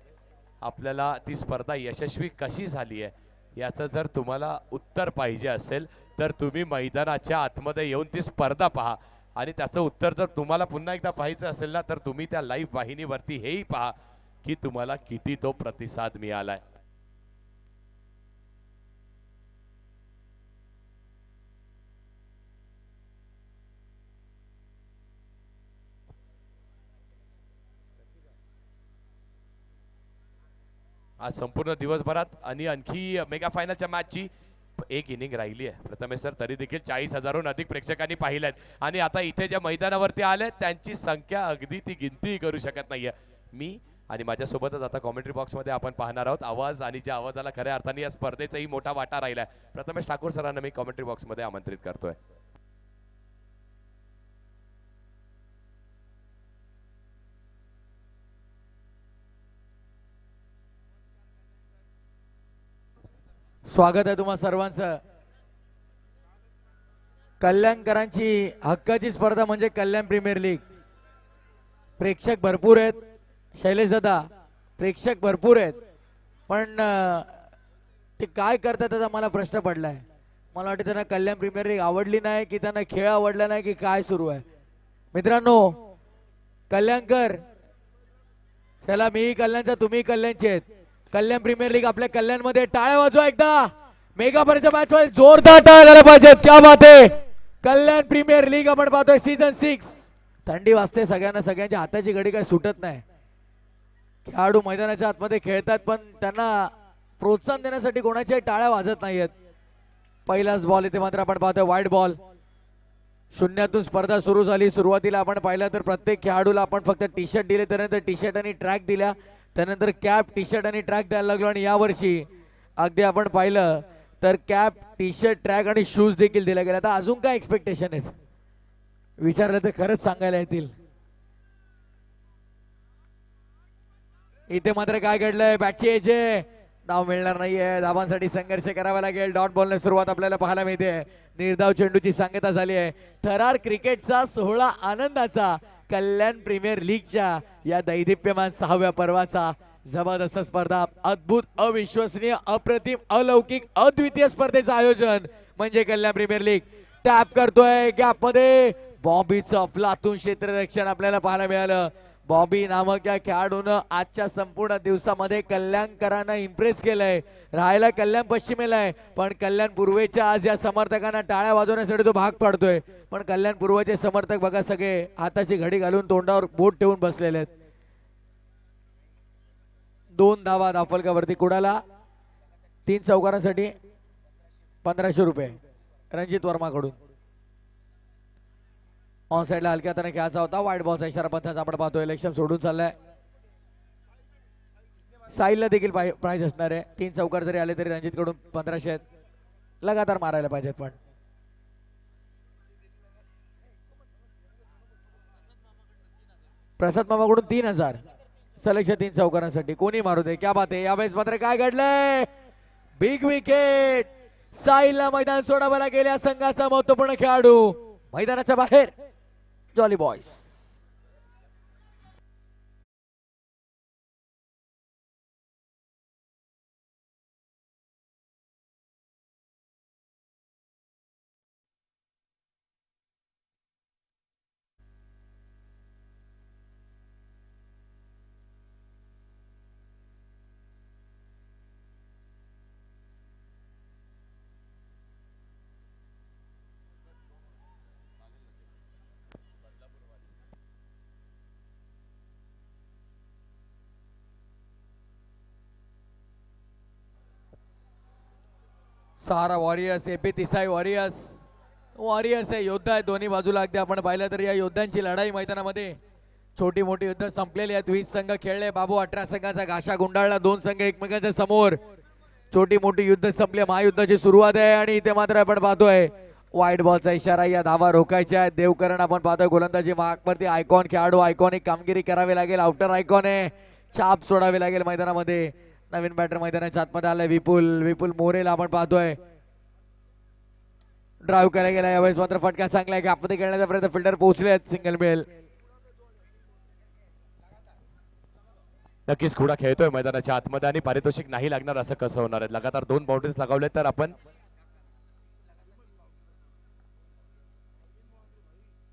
आपल्याला ती स्पर्धा यशस्वी कशी झाली आहे याचं जर तुम्हाला उत्तर पाहिजे असेल तर तुम्ही मैदानाच्या आतमध्ये येऊन ती स्पर्धा पहा आणि त्याचं उत्तर जर तुम्हाला पुन्हा एकदा पाहायचं असेल ना तर तुम्ही त्या लाईव्ह वाहिनीवरती हेही पहा की तुम्हाला किती तो प्रतिसाद मिळालाय. आज संपूर्ण दिवसभरात आणि आणखी मेगा फायनलच्या मॅचची एक इनिंग राहिली आहे प्रथमेश सर, तरी देखील 40,000हून अधिक प्रेक्षकांनी पाहिल्यात आणि आता इथे ज्या मैदानावरती आले त्यांची संख्या अगदी ती गिनती करू शकत नाहीये. मी आणि माझ्यासोबतच आता कॉमेंट्री बॉक्समध्ये आपण पाहणार आहोत आवाज आणि ज्या आवाजाला खऱ्या अर्थाने या स्पर्धेचाही मोठा वाटा राहिलाय. प्रथमेश ठाकूर सरांना मी कॉमेंट्री बॉक्समध्ये आमंत्रित करतोय. स्वागत आहे तुम्हा सर्वांचं. कल्याणकरांची हक्काची स्पर्धा म्हणजे कल्याण प्रीमियर लीग. प्रेक्षक भरपूर आहेत शैलेश दादा, प्रेक्षक भरपूर आहेत पण ते काय करतात त्याचा मला प्रश्न पडलाय. मला वाटतं त्यांना कल्याण प्रीमियर लीग आवडली नाही की त्यांना खेळ आवडला नाही की काय सुरू आहे. मित्रांनो कल्याणकर, चला मी कल्याणचा तुम्ही कल्याणचे आहेत. कल्याण प्रीमियर लीग आपल्या कल्याणमध्ये टाळ्या वाजवा एकदा. मेगा पर्यंत मॅच होईल, जोरदार टाळ्या झाल्या पाहिजेत. क्या बात आहे. कल्याण प्रीमियर लीग आपण पाहतोय सीझन 6. थंडी वाजते सगळ्यांना, सगळ्यांच्या हाताची घडी काही सुटत नाही. खेळाडू मैदानाच्या आतमध्ये खेळतात पण त्यांना प्रोत्साहन देण्यासाठी कोणाच्याही टाळ्या वाजत नाहीयेत. पहिलाच बॉल इथे मात्र आपण पाहतोय वाईड बॉल. शून्यातून स्पर्धा सुरू झाली. सुरुवातीला आपण पाहिलं तर प्रत्येक खेळाडूला आपण फक्त टी शर्ट दिले, त्यानंतर टी शर्ट आणि ट्रॅक दिल्या, त्यानंतर कॅप टी शर्ट आणि ट्रॅक द्यायला लागलो आणि यावर्षी अगदी आपण पाहिलं तर कॅप टी शर्ट ट्रॅक आणि शूज देखील दिल्या गेल्या. आता अजून काय एक्सपेक्टेशन आहेत विचारलं तर खरंच सांगायला येतील. इथे मात्र काय घडलंय, बॅटची एजे धाव मिळणार नाहीये. धावांसाठी संघर्ष करावा लागेल. डॉट बॉलने सुरुवात आपल्याला पाहायला मिळते. निर्धाव चेंडूची सांगता झाली आहे. थरार क्रिकेटचा सोहळा आनंदाचा कल्याण प्रीमियर लीगच्या या दैदिप्यमान 6व्या पर्वाचा जबरदस्त स्पर्धा, अद्भुत, अविश्वसनीय, अप्रतिम, अलौकिक, अद्वितीय स्पर्धेचं आयोजन म्हणजे कल्याण प्रीमियर लीग. टॅप करतोय गॅप मध्ये बॉबीचं अफलातून क्षेत्ररक्षण आपल्याला पाहायला मिळालं. बॉबी नामक या खेळाडूनं आजच्या संपूर्ण दिवसामध्ये कल्याणकरांना इम्प्रेस केलंय. राहायला कल्याण पश्चिमेला आहे पण कल्याण पूर्वेच्या आज या समर्थकांना टाळ्या वाजवण्यासाठी तो भाग पाडतोय. पण कल्याण पूर्वचे समर्थक बघा सगळे हाताची घडी घालून तोंडावर बोट ठेवून बसलेले आहेत. 2 धावा धावफलकावरती कुडाला. 3 चौकारांसाठी 1500 रुपये रणजित वर्माकडून. ऑन साइडला हलक्या हाताने खेळायचा होता. वाईट बॉलचा इशारा पंथाचा आपण पाहतोय. इलेक्शन सोडून चाललाय. साईलला देखील प्राइज असणार आहे. 3 चौकार जरी आले तरी रणजित कडून 1500 आहेत. लगातार मारायला पाहिजेत पण प्रसाद मामाकडून 3000 सलक्ष 3 चौकारांसाठी कोणी मारू दे. क्या बात आहे. यावेळेस मात्र काय घडलंय, बिग विकेट. साईलला मैदान सोडावायला गेल्या संघाचा महत्वपूर्ण खेळाडू मैदानाच्या बाहेर जॉली बॉयज. सहारा वॉरियर्स, एपी तिसाई वॉरियर्स. वॉरियर्स आहे, योद्धा आहे दोन्ही बाजूला. अगदी आपण पाहिलं तर या योद्ध्यांची लढाई मैदानामध्ये छोटी मोठी युद्ध संपलेली आहेत. 20 संघ खेळले. बाबू 18 संघाचा घाशा गुंडाळला. 2 संघ एकमेकांच्या समोर. छोटी मोठी युद्ध संपले. महायुद्धाची सुरुवात आहे आणि इथे मात्र आपण पाहतोय वाईट बॉलचा इशारा. या धावा रोखायच्या आहेत. देवकरण आपण पाहतोय गोलंदाजी मार्कवरती. आयकॉन खेळाडू, आयकॉनिक कामगिरी करावी लागेल. आउटर आयकॉन आहे, छाप सोडावी लागेल मैदानामध्ये. नवीन बॅटर मैदानाच्या आतमध्ये आलाय विपुल मोरेला आपण पाहतोय. ड्राईव्ह केला गेला. यावेळेस मात्र फटका चांगला आहे. गॅपमध्ये खेळण्याचा प्रयत्न. फिल्डर पोहोचले. सिंगल मिळेल. नक्कीच खुडा खेळतोय मैदानाच्या आतमध्ये आणि पारितोषिक नाही लागणार असं कसं होणार आहे. लगातार 2 बाउंड्रीज लगावले तर आपण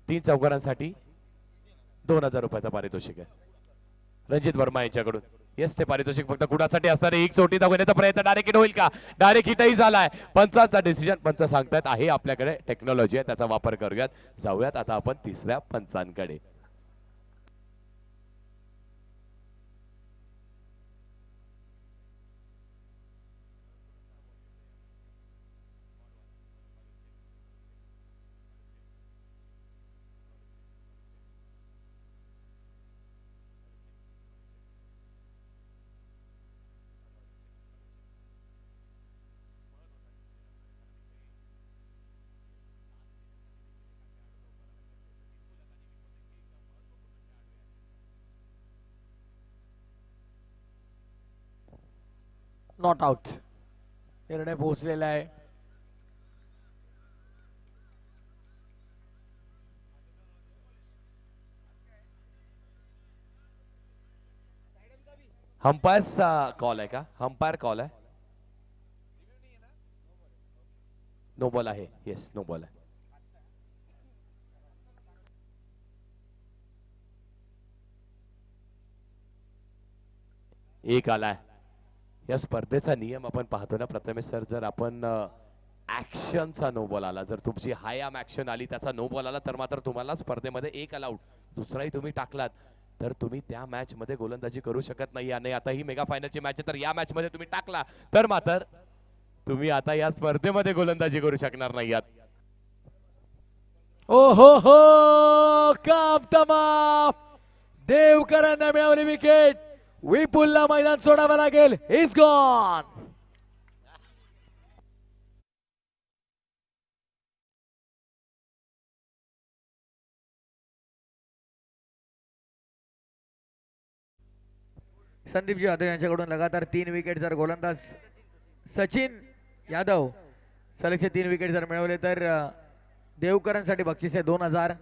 3 चौकारांसाठी 2000 रुपयाचा पारितोषिक आहे रणजित वर्मा यांच्याकडून. येस, ते पारितोषिक फक्त कुडासाठी असणार आहे. एक चोटी दाखवण्याचा प्रयत्न. डायरेक्ट हिट होईल का? डायरेक्ट हिटही झालाय. पंचांचा डिसिजन. पंच सांगतायत आहे आपल्याकडे टेक्नॉलॉजी आहे, त्याचा वापर करूयात. जाऊयात आता आपण तिसऱ्या पंचांकडे. नॉट आउट निर्णय पोहोचलेला आहे. अंपायरचा कॉल आहे का? अंपायर कॉल आहे. नो बॉल आहे. येस, नो बॉल आहे. एक आलाय. या स्पर्धेचा नियम आपण पाहतो ना प्रथमेश सर, जर आपण ऍक्शनचा नो बॉल आला, जर तुमची हाय आर्म ऍक्शन आली, त्याचा नो बॉल आला, तर मात्र तुम्हाला स्पर्धेमध्ये 1 अलाउड. दुसराही तुम्ही टाकलात तर तुम्ही त्या मॅच मध्ये गोलंदाजी करू शकत नाही. आणि आता ही मेगा फायनलची मॅच आहे, तर या मॅच मध्ये तुम्ही टाकला तर मात्र तुम्ही आता या स्पर्धेमध्ये गोलंदाजी करू शकणार नाही आहात. ओ हो काम तमाम. देवकरांना मिळवली विकेट. विपुलला मैदान सोडावं लागेल. Is gone. संदीपजी यादव यांच्याकडून लगातार 3 विकेट. जर गोलंदाज सचिन यादव सलगचे 3 विकेट जर मिळवले तर देवकरांसाठी बक्षीस आहे 2000.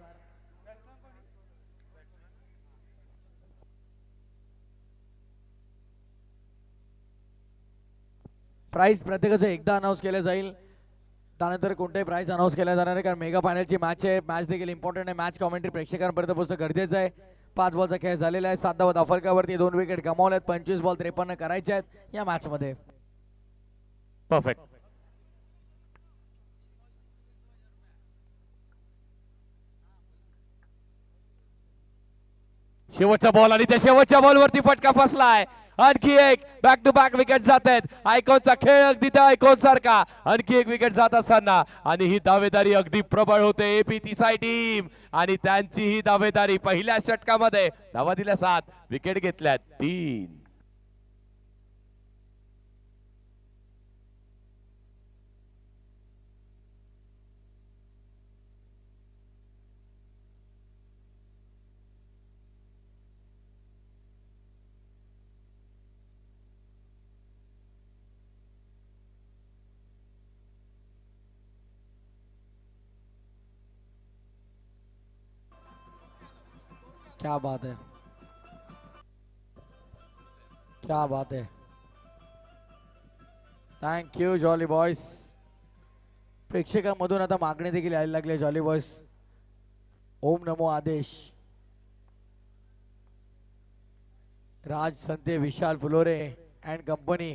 प्राइस प्रत्येकाचं एकदा अनाऊन्स केलं जाईल, त्यानंतर कोणताही प्राइस अनाऊन्स केला जाणार आहे, कारण मेगा फायनलची मॅच आहे. मॅच देखील इम्पॉर्टंट आहे. मॅच कॉमेंट्री प्रेक्षकांपर्यंत पोहोचणं गरजेचं आहे. 5 बॉलचा खेळ झालेला आहे. 7 धावा धाफलकावरती 2 विकेट गमावल्यात. 25 बॉल 53 करायचे आहेत या मॅच मध्ये. परफेक्ट. शेवटचा बॉल आणि त्या शेवटच्या बॉलवरती फटका फसलाय. आणखी एक बॅक टू बॅक विकेट जात आहेत. आयकॉनचा खेळ अगदी त्या आयकॉन सारखा. आणखी एक विकेट जात असताना आणि ही दावेदारी अगदी प्रबळ होते एपी तिसाई टीम आणि त्यांची ही दावेदारी. पहिल्या षटकामध्ये धावा दिल्या 7, विकेट घेतल्यात 3. क्या बात है, क्या बात है. Thank you jolly boys. प्रेक्षकांमधून आता मागणी देखील यायला लागली. जॉली बॉयज ओम नमो आदेश. Raj Sante, Vishal Phulore and company.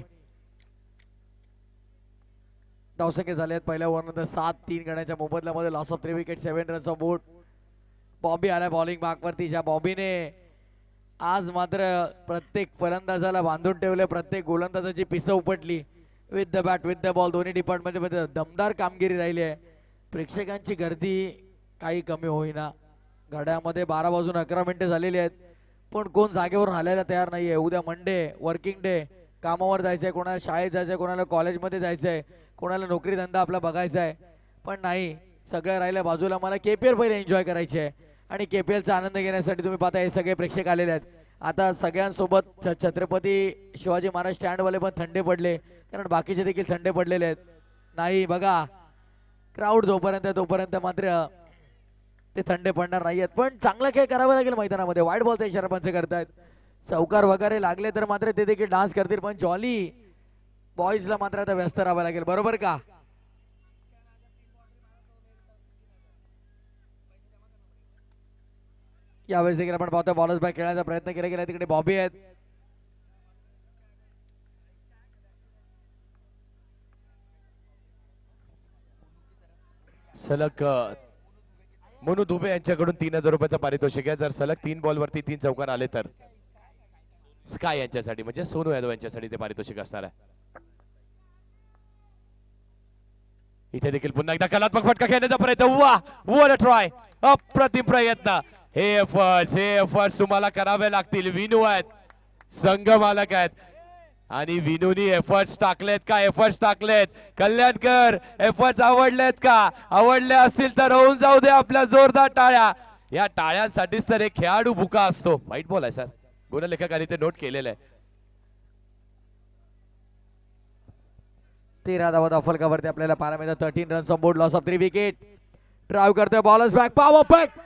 धावसंख्या झाले आहेत पहिल्या ओव्हरनंतर 7-3 गड्यांच्या मोबदल्यामध्ये. Loss of 3 wicket, 7 runs of board. Bobby आला बॉलिंग मार्कवरती. ज्या बॉबीने आज मात्र प्रत्येक फलंदाजाला बांधून ठेवले, प्रत्येक गोलंदाजाची पिसं उपटली. With the bat with the ball दोन्ही डिपार्टमेंट मध्ये दमदार कामगिरी राहिली आहे. प्रेक्षकांची गर्दी काही कमी होईना. घड्यामध्ये 12 वाजून 11 मिनिटे झालेली आहेत, पण कोण जागेवरून हलायला तयार नाहीये. उद्या मंडे, वर्किंग डे, कामावर जायचंय, कोणाला शाळेत जायचंय, कोणाला कॉलेजमध्ये जायचंय, कोणाला नोकरी धंदा आपला बघायचा आहे, पण नाही, सगळं राहिलं बाजूला. मला KPL पहिले एन्जॉय करायची आहे आणि KPLचा आनंद घेण्यासाठी तुम्ही पाहता हे सगळे प्रेक्षक आलेले आहेत. आता सगळ्यांसोबत छत्रपती शिवाजी महाराज स्टँडवाले पण थंडे पडले, कारण बाकीचे देखील थंडे पडलेले आहेत. नाही बघा, क्राऊड तोपर्यंत मात्र ते थंडे पडणार नाही आहेत, पण चांगला खेळ करावा लागेल मैदानामध्ये. वाईट बॉलचा इशारा पंच करतायत. चौकार वगैरे लागले तर मात्र ते देखील डान्स करतील, पण जॉली बॉईजला मात्र आता व्यस्त राहावं लागेल, बरोबर का? यावेळेस देखील आपण पाहतो बॉलर्स बॅक खेळण्याचा प्रयत्न केला गेला. तिकडे बॉबी आहेत. सलग मनू दुबे यांच्याकडून 3000 रुपयाचं पारितोषिक आहे. जर सलग 3 बॉलवरती 3 चौकार आले तर स्काय यांच्यासाठी म्हणजे सोनू यादव यांच्यासाठी ते पारितोषिक असणार आहे. इथे देखील पुन्हा एकदा कलात्मक फटका खेळण्याचा प्रयत्न. वा वर ट्राय, अप्रतिम प्रयत्न. हे एफर्ट्स तुम्हाला करावे लागतील. विनू आहेत, संघ मालक आहेत आणि विनूनी एफर्ट्स टाकलेत. कल्याणकर एफर्ट्स आवडलेत का? आवडले असतील तर होऊन जाऊ दे आपल्या जोरदार टाळ्या. या टाळ्यांसाठीच तर एक खेळाडू भुका असतो. वाईट बॉल आहे सर, गुणलेखकांनी ते नोट केलेलं आहे. 13 धावा फलकावरती आपल्याला पाहायला मिळतात. 13 runs on board, loss of 3 wicket. Drive करतोय bowlers back, power back,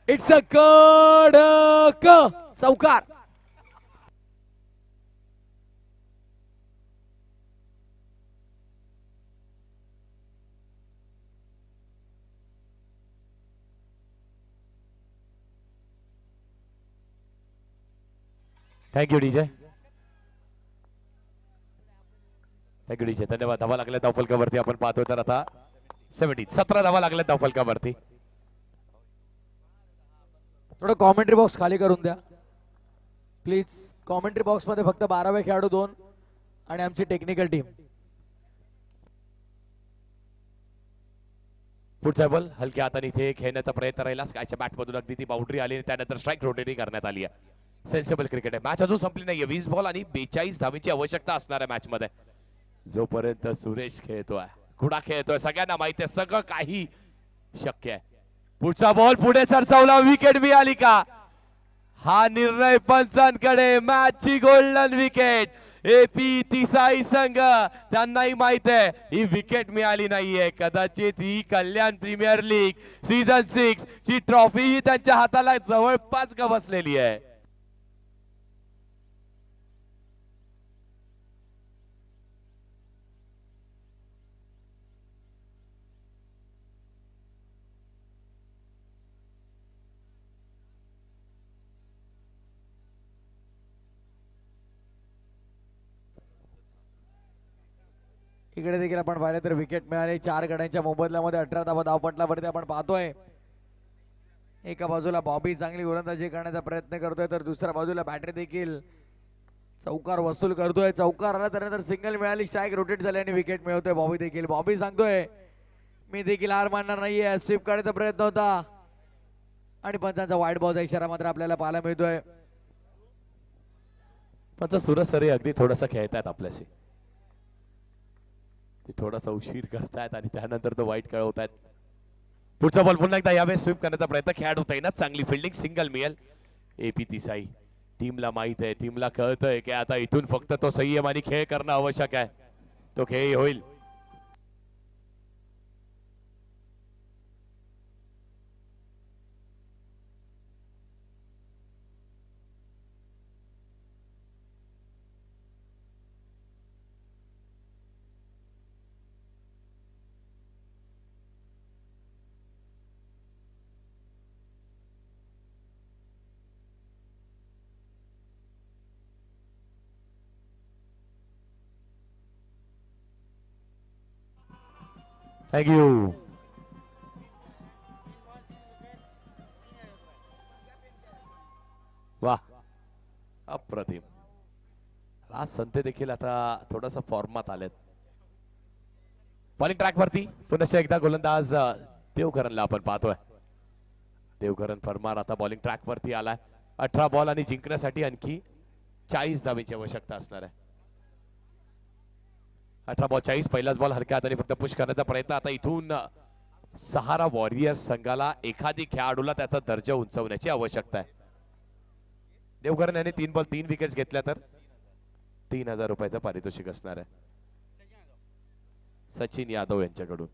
it's a कडक चौकार. थँक्यू डीजे, धन्यवाद. धावा लागल्या धावफलकावरती आपण पाहतोय तर आता 17 धावा लागल्या धावफलकावरती. थोडं कॉमेंट्री बॉक्स खाली करून द्या प्लीज. कॉमेंट्री बॉक्स मध्ये फक्त 12वे खेळाडू 2 आणि आमची टेक्निकल टीम. पुढचा बॉल हलक्या हाताने इथे खेळण्याचा प्रयत्न राहिला. स्कायच्या बॅटमधून अगदी ती बाउंड्री आली आणि त्यानंतर स्ट्राईक रोटेटिंग करण्यात आली आहे. सेन्सेबल क्रिकेट आहे. मॅच अजून संपली नाहीये. 20 बॉल आणि 42 धावीची आवश्यकता असणार आहे मॅच मध्ये. जोपर्यंत सुरेश खेळतोय, कुडा खेळतोय, सगळ्यांना माहिती आहे सगळं काही शक्य आहे. पुढचा बॉल पुढे सरसावला, विकेट मिळाली का? हा निर्णय पंचांकडे. मॅचची गोल्डन विकेट. AP तिसाई संघ, त्यांनाही माहित आहे ही विकेट मिळाली नाहीये. कदाचित ही कल्याण प्रीमियर लीग सीझन 6 ची ट्रॉफी ही त्यांच्या हाताला जवळपास का बसलेली आहे. इकडे देखील आपण पाहिलं तर विकेट मिळाली. 4 गड्यांच्या मोबदल्यामध्ये 18 धावा धावपटलावरती आपण पाहतोय. एका बाजूला बॉबी चांगली गोलंदाजी करण्याचा प्रयत्न करतोय, तर दुसऱ्या बाजूला बॅटरी देखील चौकार वसूल करतोय. चौकार आला त्यानंतर सिंगल मिळाली, स्ट्राईक रोटेट झाली आणि विकेट मिळवतोय बॉबी देखील. बॉबी सांगतोय मी देखील हार मानणार नाहीये. स्वीप काढण्याचा प्रयत्न होता आणि पंचांचा वाईट बॉलचा इशारा मात्र आपल्याला पाहायला मिळतोय. पंच सुरज सर अगदी थोडासा खेळतायत आपल्याशी, थोडासा उशीर करतायत आणि त्यानंतर तो वाईट कळवतायत. पुढचा बॉल पुन्हा एकदा यावेळेस स्वीप करण्याचा प्रयत्न. खेळाडू तैनात, चांगली फिल्डिंग, सिंगल मिळेल. AP तिसाई टीमला माहित आहे, टीमला कळतंय की आता इथून फक्त तो संयम आणि खेळ करणं आवश्यक आहे. तो खेळ होईल. थँक्यू. वा, अप्रतिम. राज संते देखील आता थोडस फॉर्मात आलेत. बॉलिंग ट्रॅक वरती पुन्हा एकदा गोलंदाज देवकरणला आपण पाहतोय. देवकरण परमार आता बॉलिंग ट्रॅक वरती आलाय. 18 बॉल आणि जिंकण्यासाठी आणखी 40 धावेची आवश्यकता असणार आहे. 18 बॉल 40, पहिलाच बॉल हरकत आणि फक्त पुश करण्याचा प्रयत्न. आता इथून सहारा वॉरियर्स संघाला एखादी खेळाडूला त्याचा दर्जा उंचवण्याची आवश्यकता आहे. देवकरण यांनी 3 बॉल 3 विकेट्स घेतल्या तर 3000 रुपयाचं पारितोषिक असणार आहे सचिन यादव यांच्याकडून.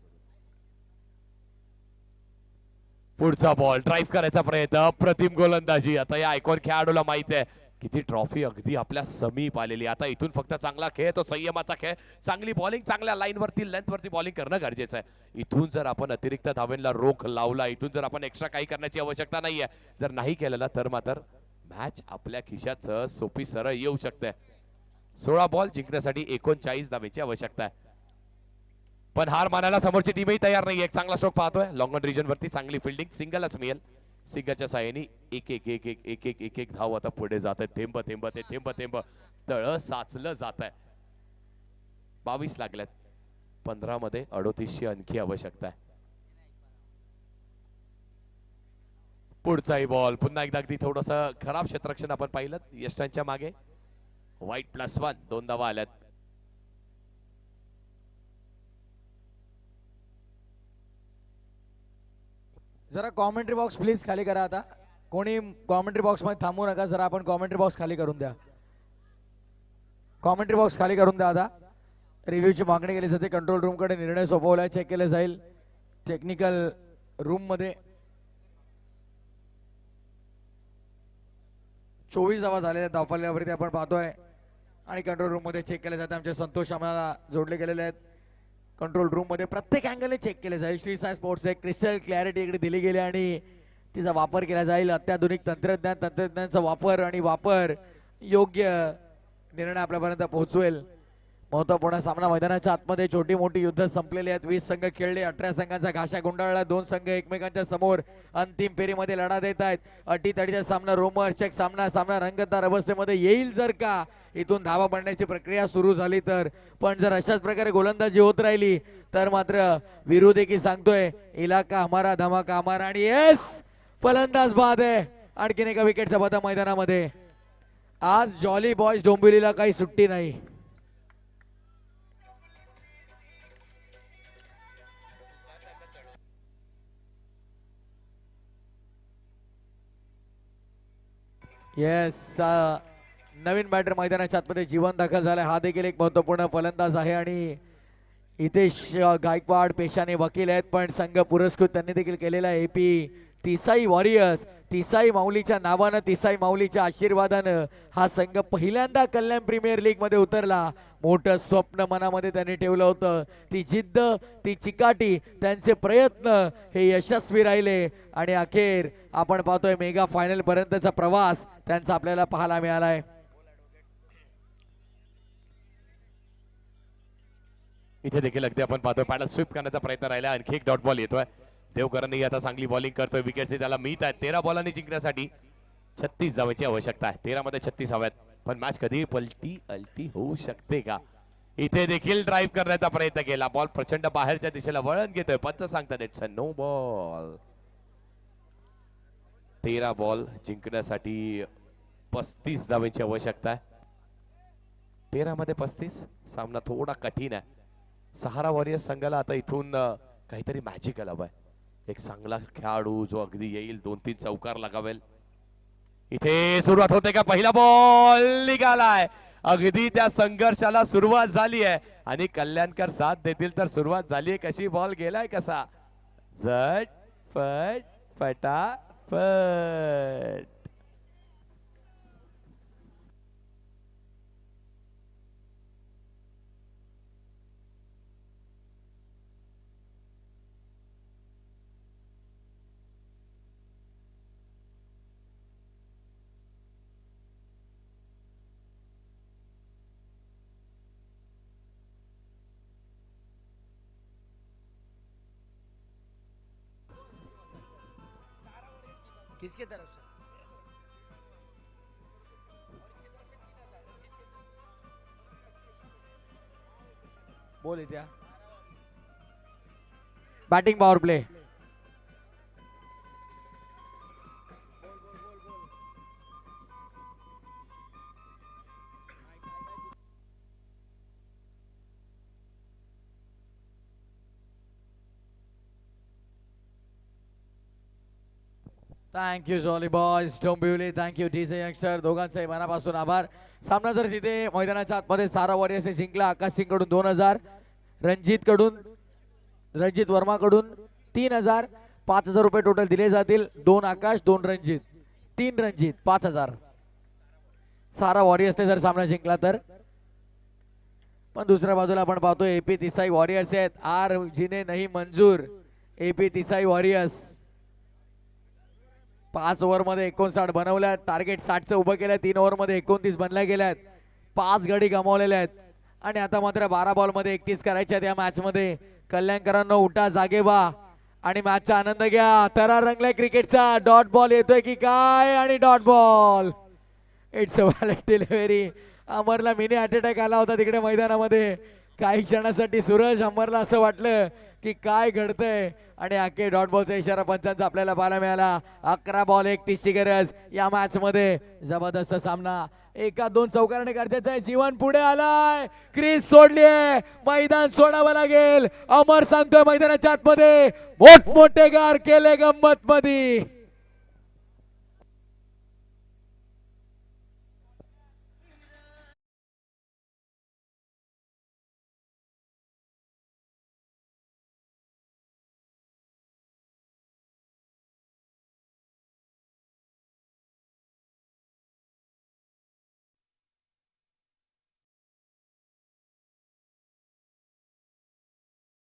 पुढचा बॉल ड्राईव्ह करायचा प्रयत्न, अप्रतिम गोलंदाजी. आता या आयकॉन खेळाडूला माहित आहे किती ट्रॉफी अगदी आपल्या समीप आलेली. आता इथून फक्त चांगला खेळ, तो संयमाचा खेळ, चांगली बॉलिंग, चांगल्या लाईन वरती लेंथ वरती बॉलिंग करणं गरजेचं आहे. इथून जर आपण अतिरिक्त धावेंना रोख लावला, इथून जर आपण एक्स्ट्रा काही करण्याची आवश्यकता नाहीये, जर नाही केलेला तर मात्र मॅच आपल्या खिशात सोपी सरळ येऊ शकते. 16 बॉल जिंकण्यासाठी 39 धावेची आवश्यकता आहे. पण हार मानायला समोरची टीमही तयार नाही. एक चांगला स्ट्रोक पाहतोय लॉंग ऑन रिजन वरती, चांगली फिल्डिंग, सिंगलच मिळेल. सिंगलच्या साहाय्याने एक धाव आता पुढे जात आहे. थेंब थेंब ते थेंब थेंब तळ साचलं जात आहे. 22 लागल्यात, 15 मध्ये 38ची आणखी आवश्यकता आहे. पुढचाही बॉल पुन्हा एकदा अगदी थोडस खराब क्षेत्ररक्षण आपण पाहिलं. यष्टांच्या मागे वाईट +1, 2 धावा आल्यात. जरा कॉमेंट्री बॉक्स प्लीज खाली करा. आता कोणी कॉमेंट्री बॉक्स मध्ये थांबू नका. जरा आपण कॉमेंट्री बॉक्स खाली करून द्या. कॉमेंट्री बॉक्स खाली करून द्या. आता रिव्ह्यूची मागणी केली जाते. कंट्रोल रूम कडे निर्णय सोपवलाय, चेक केले जाईल टेक्निकल रूम मध्ये. 24 धावा झालेल्या धावफलकावरती आपण पाहतोय आणि कंट्रोल रूम मध्ये चेक केले जाते. आमचे संतोष आम्हाला जोडले गेलेले आहेत कंट्रोल रूम मध्ये. प्रत्येक अँगलने चेक केले जाईल. श्री साई स्पोर्ट्स एक क्रिस्टल क्लॅरिटी इकडे दिली गेली आणि तिचा वापर केला जाईल. अत्याधुनिक तंत्रज्ञानाचा वापर आणि वापर योग्य निर्णय आपल्यापर्यंत पोहोचवेल. महत्वपूर्ण सामना मैदानाच्या आतमध्ये छोटी मोठी युद्ध संपलेली आहेत. 20 संघ खेळले, 18 संघांचा घाशा गुंडाळला. 2 संघ एकमेकांच्या समोर अंतिम फेरीमध्ये लढा देत आहेत. अटीतटीचा सामना रोमहर्षक सामना रंगतदार अवस्थेमध्ये येईल जर का इथून धावा बनण्याची प्रक्रिया सुरू झाली तर. पण जर अशाच प्रकारे गोलंदाजी होत राहिली तर मात्र वीरू देखील सांगतोय इलाका हमारा धमाका हमारा. आणि येस, फलंदाज बाद आहे. आणखीन एका विकेटचा बदा मैदानामध्ये. आज जॉली बॉयज डोंबिवलीला काही सुट्टी नाही. येस, नवीन बॅटर मैदानाच्या आतमध्ये जीवन दाखल झालाय. हा देखील एक महत्वपूर्ण फलंदाज आहे आणि हितेश गायकवाड पेशाने वकील आहेत, पण संघ पुरस्कृत त्यांनी देखील केलेला आहे. एपी तिसाई वॉरियर्स, तिसाई माऊलीच्या नावानं, तिसाई माऊलीच्या आशीर्वादानं हा संघ पहिल्यांदा कल्याण प्रीमियर लीग मध्ये उतरला. मोठं स्वप्न मनामध्ये त्यांनी ठेवलं होतं. ती जिद्द, ती चिकाटी, त्यांचे प्रयत्न हे यशस्वी राहिले आणि अखेर आपण पाहतोय मेगा फायनल पर्यंतचा प्रवास त्यांचा आपल्याला पाहायला मिळालाय. इथे देखील अगदी आपण पाहतोय पॅडल स्वीप करण्याचा प्रयत्न राहिला. आणखी एक डॉट बॉल येतोय. देवकरणही आता चांगली बॉलिंग करतोय. विकेटचे त्याला मिळत आहेत. 13 बॉलांनी जिंकण्यासाठी 36 धावांची आवश्यकता आहे. 13 मध्ये 36 हव्यात. पण मॅच कधी पलटी होऊ शकते का? इथे देखील ड्राईव्ह करण्याचा प्रयत्न केला. बॉल प्रचंड बाहेरच्या दिशेला वळण घेतोय. पंच सांगतात it's a no ball. 13 ball जिंकण्यासाठी 35 धावांची आवश्यकता आहे. 13 मध्ये 35 सामना थोडा कठीण आहे. सहारा वॉरियर्स संघाला आता इथून काहीतरी मॅजिकल हवंय. एक चांगला खेळाडू जो अगदी येईल, 2-3 चौकार लगावेल. इथे सुरुवात होते का? पहिला बॉल निघालाय. अगदी त्या संघर्षाला सुरुवात झाली आहे आणि कल्याणकर साथ देतील तर सुरुवात झाली. कशी बॉल गेलाय कसा, झटपट फटाफट. किसके तरफ से? बोल इथे batting power play. Thank you jolly boys Dombivli. Thank you TJ youngster. दोघांचाही मनापासून आभार. सामना जर जिथे मैदानाच्या आतमध्ये सारा वॉरियर्सने जिंकला. आकाश सिंग कडून 2000, रणजित वर्मा कडून 3000, 5000 रुपये टोटल दिले जातील. 2 आकाश 2 रणजित 3 रणजित 5000. सारा वॉरियर्सने जर सामना जिंकला तर. पण दुसऱ्या बाजूला आपण पाहतो एपी तिसाई वॉरियर्स आहेत. आर जिने नाही मंजूर. एपी तिसाई वॉरियर्स 5 ओव्हर मध्ये 59 बनवल्या. टार्गेट 60चं उभं केलं. 3 ओव्हर मध्ये 29 बनल्या गेल्यात. 5 गडी गमावलेल्या आहेत आणि आता मात्र 12 बॉल मध्ये 31 करायच्या या मॅच मध्ये. कल्याणकरांनो उठा जागे व्हा आणि मॅचचा आनंद घ्या. थरार रंगलाय क्रिकेटचा. डॉट बॉल येतोय की काय आणि dot ball. It's a valid delivery. अमरला मिनी हार्ट अटॅक आला होता तिकडे मैदानामध्ये. काही क्षणासाठी सूरज अमरला असं वाटलं की काय घडतंय आणि अखेर डॉट बॉलचा इशारा पंचांचा आपल्याला पाहायला मिळाला. 11 बॉल 31 ची गरज या मॅच मध्ये. जबरदस्त सामना. 1-2 चौकारणे गरजेचं आहे. जीवन पुढे आलाय. क्रीज सोडलीये. मैदान सोडावं लागेल. अमर सांगतोय मैदानाच्या आतमध्ये मोठमोठे गार केले गंमत मध्ये.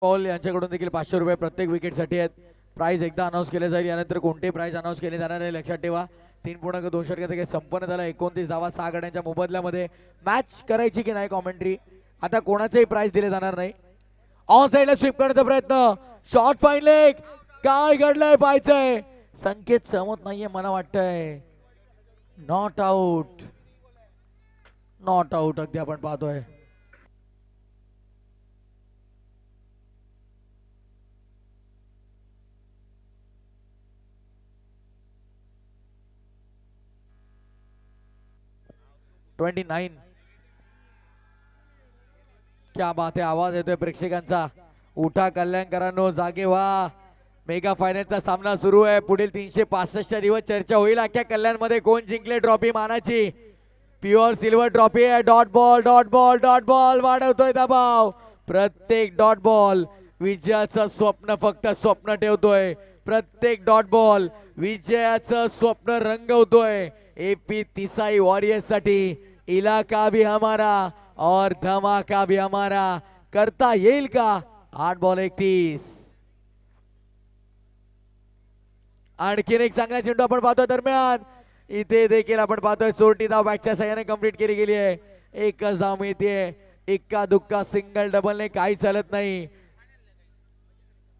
पॉल यांच्याकडून देखील 500 रुपये प्रत्येक विकेटसाठी आहेत. प्राइज एकदा अनाऊन्स केले जाईल. यानंतर कोणते प्राइज अनाऊन्स केले जाणार आहे लक्षात ठेवा. 3.2 षटकाचा संपन्न झाला. 29 धावा 6 गड्यांच्या मोबदल्यामध्ये. मॅच करायची की नाही कॉमेंट्री. आता कोणाचेही प्राइज दिले जाणार नाही. ऑन साइडला स्वीप करण्याचा प्रयत्न. Short fine leg. काय घडलंय पाहायचंय. संकेत सहमत नाहीये मला वाटतंय. Not out. नॉट आउट अगदी आपण पाहतोय. क्या बात आहे. आवाज येतोय प्रेक्षकांचा. उठा कल्याणकरांनो जागे व्हा. मेगा फायनलचा सामना सुरू आहे. पुढील 365 दिवस चर्चा होईल अख्ख्या कल्याणमध्ये कोण जिंकले ट्रॉफी मानाची. प्युअर सिल्वर ट्रॉफी आहे. Dot ball dot ball dot ball वाढवतोय दबाव. प्रत्येक डॉट बॉल विजयाचं स्वप्न फक्त स्वप्न ठेवतोय. प्रत्येक डॉट बॉल विजयाचं स्वप्न रंगवतोय. एपी तिसाई वॉरियर्स साठी इलाका भी हमारा और धमाका भी हमारा. करता येईल का. 8 बॉल 31. आणखीन एक चांगला चेंडू आपण पाहतोय. दरम्यान इथे देखील आपण पाहतोय चोरटी धाव बॅटच्या साह्याने कंप्लीट केली गेली आहे. एकच धाव मिळते. इक्का दुक्का सिंगल डबलने काही चालत नाही.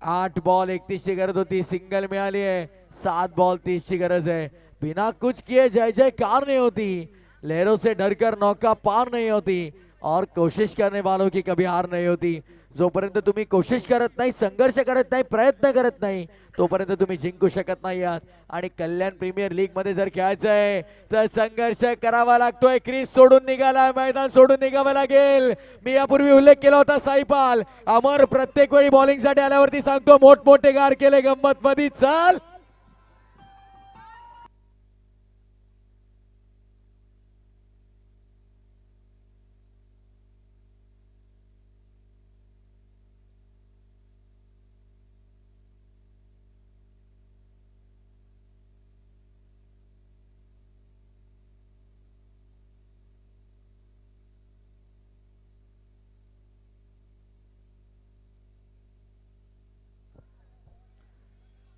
8 बॉल 31 ची गरज होती. सिंगल मिळाली आहे. 7 बॉल 30 ची गरज आहे. बिना कुछ किए जय जयकार नहीं होती. लहरों से डरकर नौका पार नहीं होती और कोशिश करने वालों की कभी हार नहीं होती. जोपर्यंत तुम्ही कोशिश करत नाही, संघर्ष करत नाही, प्रयत्न करत नाही, तोपर्यंत तुम्ही जिंकू शकत नाही आहात. आणि कल्याण प्रीमियर लीग मध्ये जर खेळायचं आहे तर संघर्ष करावा लागतोय. क्रीज सोडून निघाला. मैदान सोडून निघावं लागेल. मी यापूर्वी उल्लेख केला होता साईपाल. अमर प्रत्येक वेळी बॉलिंग साठी आल्यावरती सांगतो मोठमोठे गार केले गंमत मध्ये. चल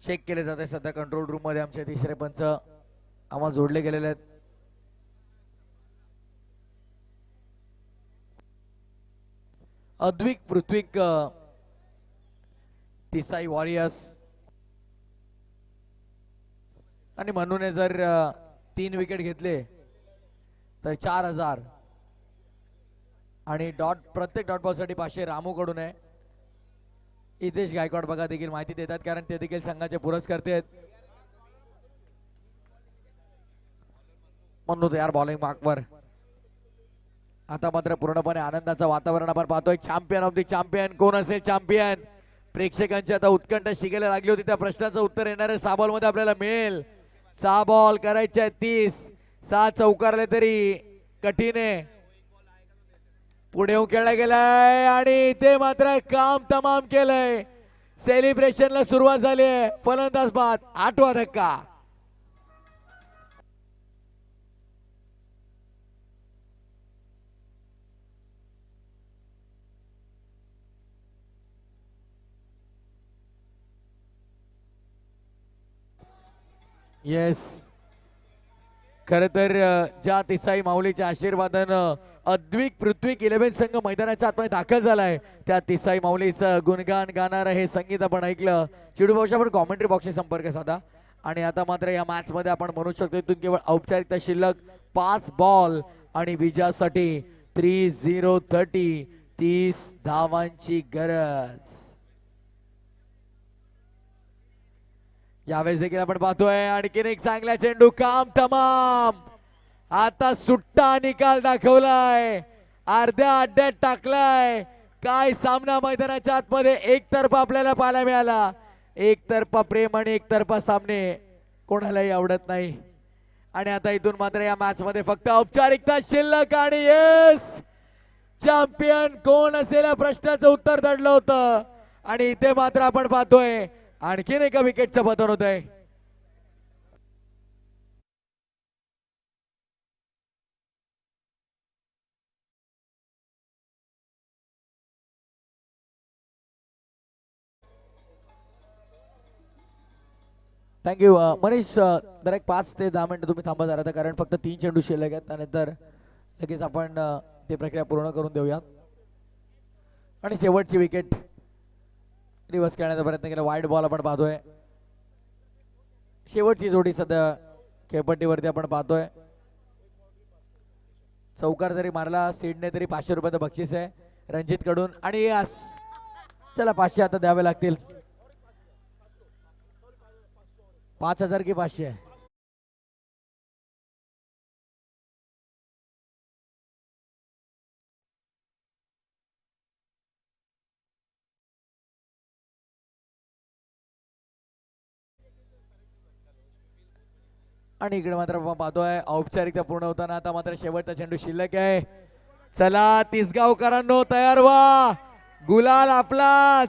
चेक केले जाते सध्या कंट्रोल रूम मध्ये. आमचे तिसरे पंच आम्हाला जोडले गेलेले आहेत. अद्विक पृथ्वीक तिसाई वॉरियर्स आणि म्हणून जर 3 विकेट घेतले तर 4000 आणि प्रत्येक डॉट बॉल साठी 500 रामू कडून आहे. हितेश गायकवाड बघा देखील माहिती देतात कारण ते देखील संघाचे पुरस्कर्ते आहेत. म्हणून तयार बॉलिंग मार्कवर. आता मात्र पूर्णपणे आनंदाचं वातावरण आपण पाहतोय. चॅम्पियन ऑफ द चॅम्पियन कोण असेल चॅम्पियन? प्रेक्षकांची आता उत्कंठ शिकायला लागली होती. त्या प्रश्नाचं उत्तर येणाऱ्या 6 बॉल मध्ये आपल्याला मिळेल. 6 बॉल करायचे आहेत 30. 6 चौकारले तरी कठीण आहे. पुढे येऊन खेळला गेलाय आणि ते मात्र काम तमाम केलंय. सेलिब्रेशनला सुरुवात झाली आहे. फलंदाज बाद 8वा धक्का. येस, खर तर ज्या तिसाई माऊलीच्या आशीर्वादानं अद्विक पृथ्वीक 11 संघ मैदानाच्या आतमध्ये दाखल झालाय त्या तिसाई माऊलीचं गुणगान गाणारं हे संगीत आपण ऐकलं. चिडू भाऊशी आपण कॉमेंट्री बॉक्सशी संपर्क साधा. आणि आता मात्र या मॅच मध्ये आपण म्हणू शकतो इथून केवळ औपचारिकता शिल्लक. 5 बॉल आणि विजयासाठी 30 30 धावांची गरज. यावेळेस देखील आपण पाहतोय आणखीन एक चांगला चेंडू. काम तमाम. आता सुट्टा निकाल दाखवलाय. अर्ध्या अड्ड्यात टाकलाय. काय सामना मैदानाच्या आतमध्ये एकतर्फा आपल्याला पाहायला मिळाला. एकतर्फा प्रेम आणि एकतर्फा सामने कोणालाही आवडत नाही. आणि आता इथून मात्र या मॅच मध्ये फक्त औपचारिकता शिल्लक. आणि येस, चॅम्पियन कोण असेल या प्रश्नाचं उत्तर दडलं होतं. आणि इथे मात्र आपण पाहतोय आणखीन एका विकेटचं पतन होत आहे. थँक्यू मनीष. जरा एक 5 ते 10 मिनिटं तुम्ही थांबा जरा कारण फक्त 3 चेंडू शिल्लक आहेत. त्यानंतर लगेच आपण ती प्रक्रिया पूर्ण करून देऊयात. आणि शेवटची विकेट रिवर्स खेळण्याचा प्रयत्न केला. वाईड बॉल आपण पाहतोय. शेवटची जोडी सध्या खेळपट्टीवरती आपण पाहतोय. चौकार जरी मारला सीडने तरी 500 रुपयाचं बक्षीस आहे रणजित कडून. आणि यास चला 500 आता द्यावे लागतील. 5000 की 500 आहे. आणि इकडे मात्र आपण पाहतोय औपचारिकता पूर्ण होताना आता मात्र शेवटचा चेंडू शिल्लक आहे. चला तिसगावकरांनो तयार व्हा. गुलाल आपलाच,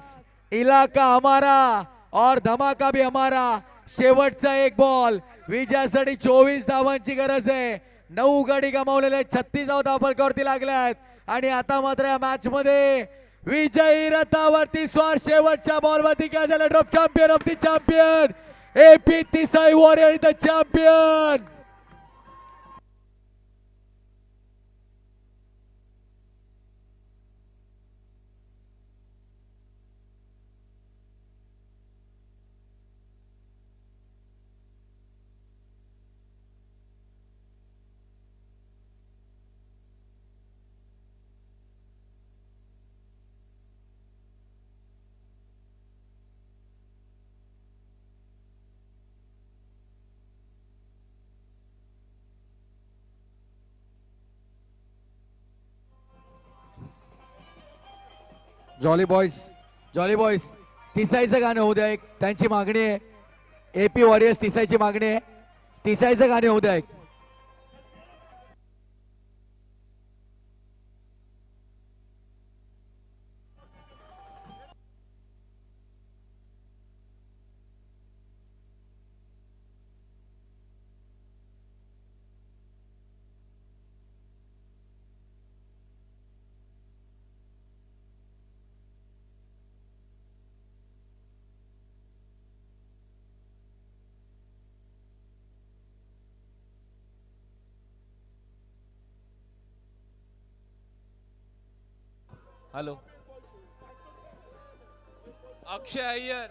इलाका हमारा और धमाका भी हमारा. शेवटचा 1 बॉल विजयासाठी 24 धावांची गरज आहे. 9 गडी गमावलेले 36 धावफलकावरती लागल्यात. आणि आता मात्र या मॅच मध्ये विजयी रथावरती स्वार. शेवटच्या बॉलवरती काय झालं? Drop. Champion of the champion AP Tisai Warrior is the champion. Jolly boys तिसाईचं गाणं होऊ द्या एक. त्यांची मागणी आहे. AP वॉरियर्स तिसाईची मागणी आहे. तिसाईचं गाणं होऊ द्या एक. हेलो, अक्षय अय्यर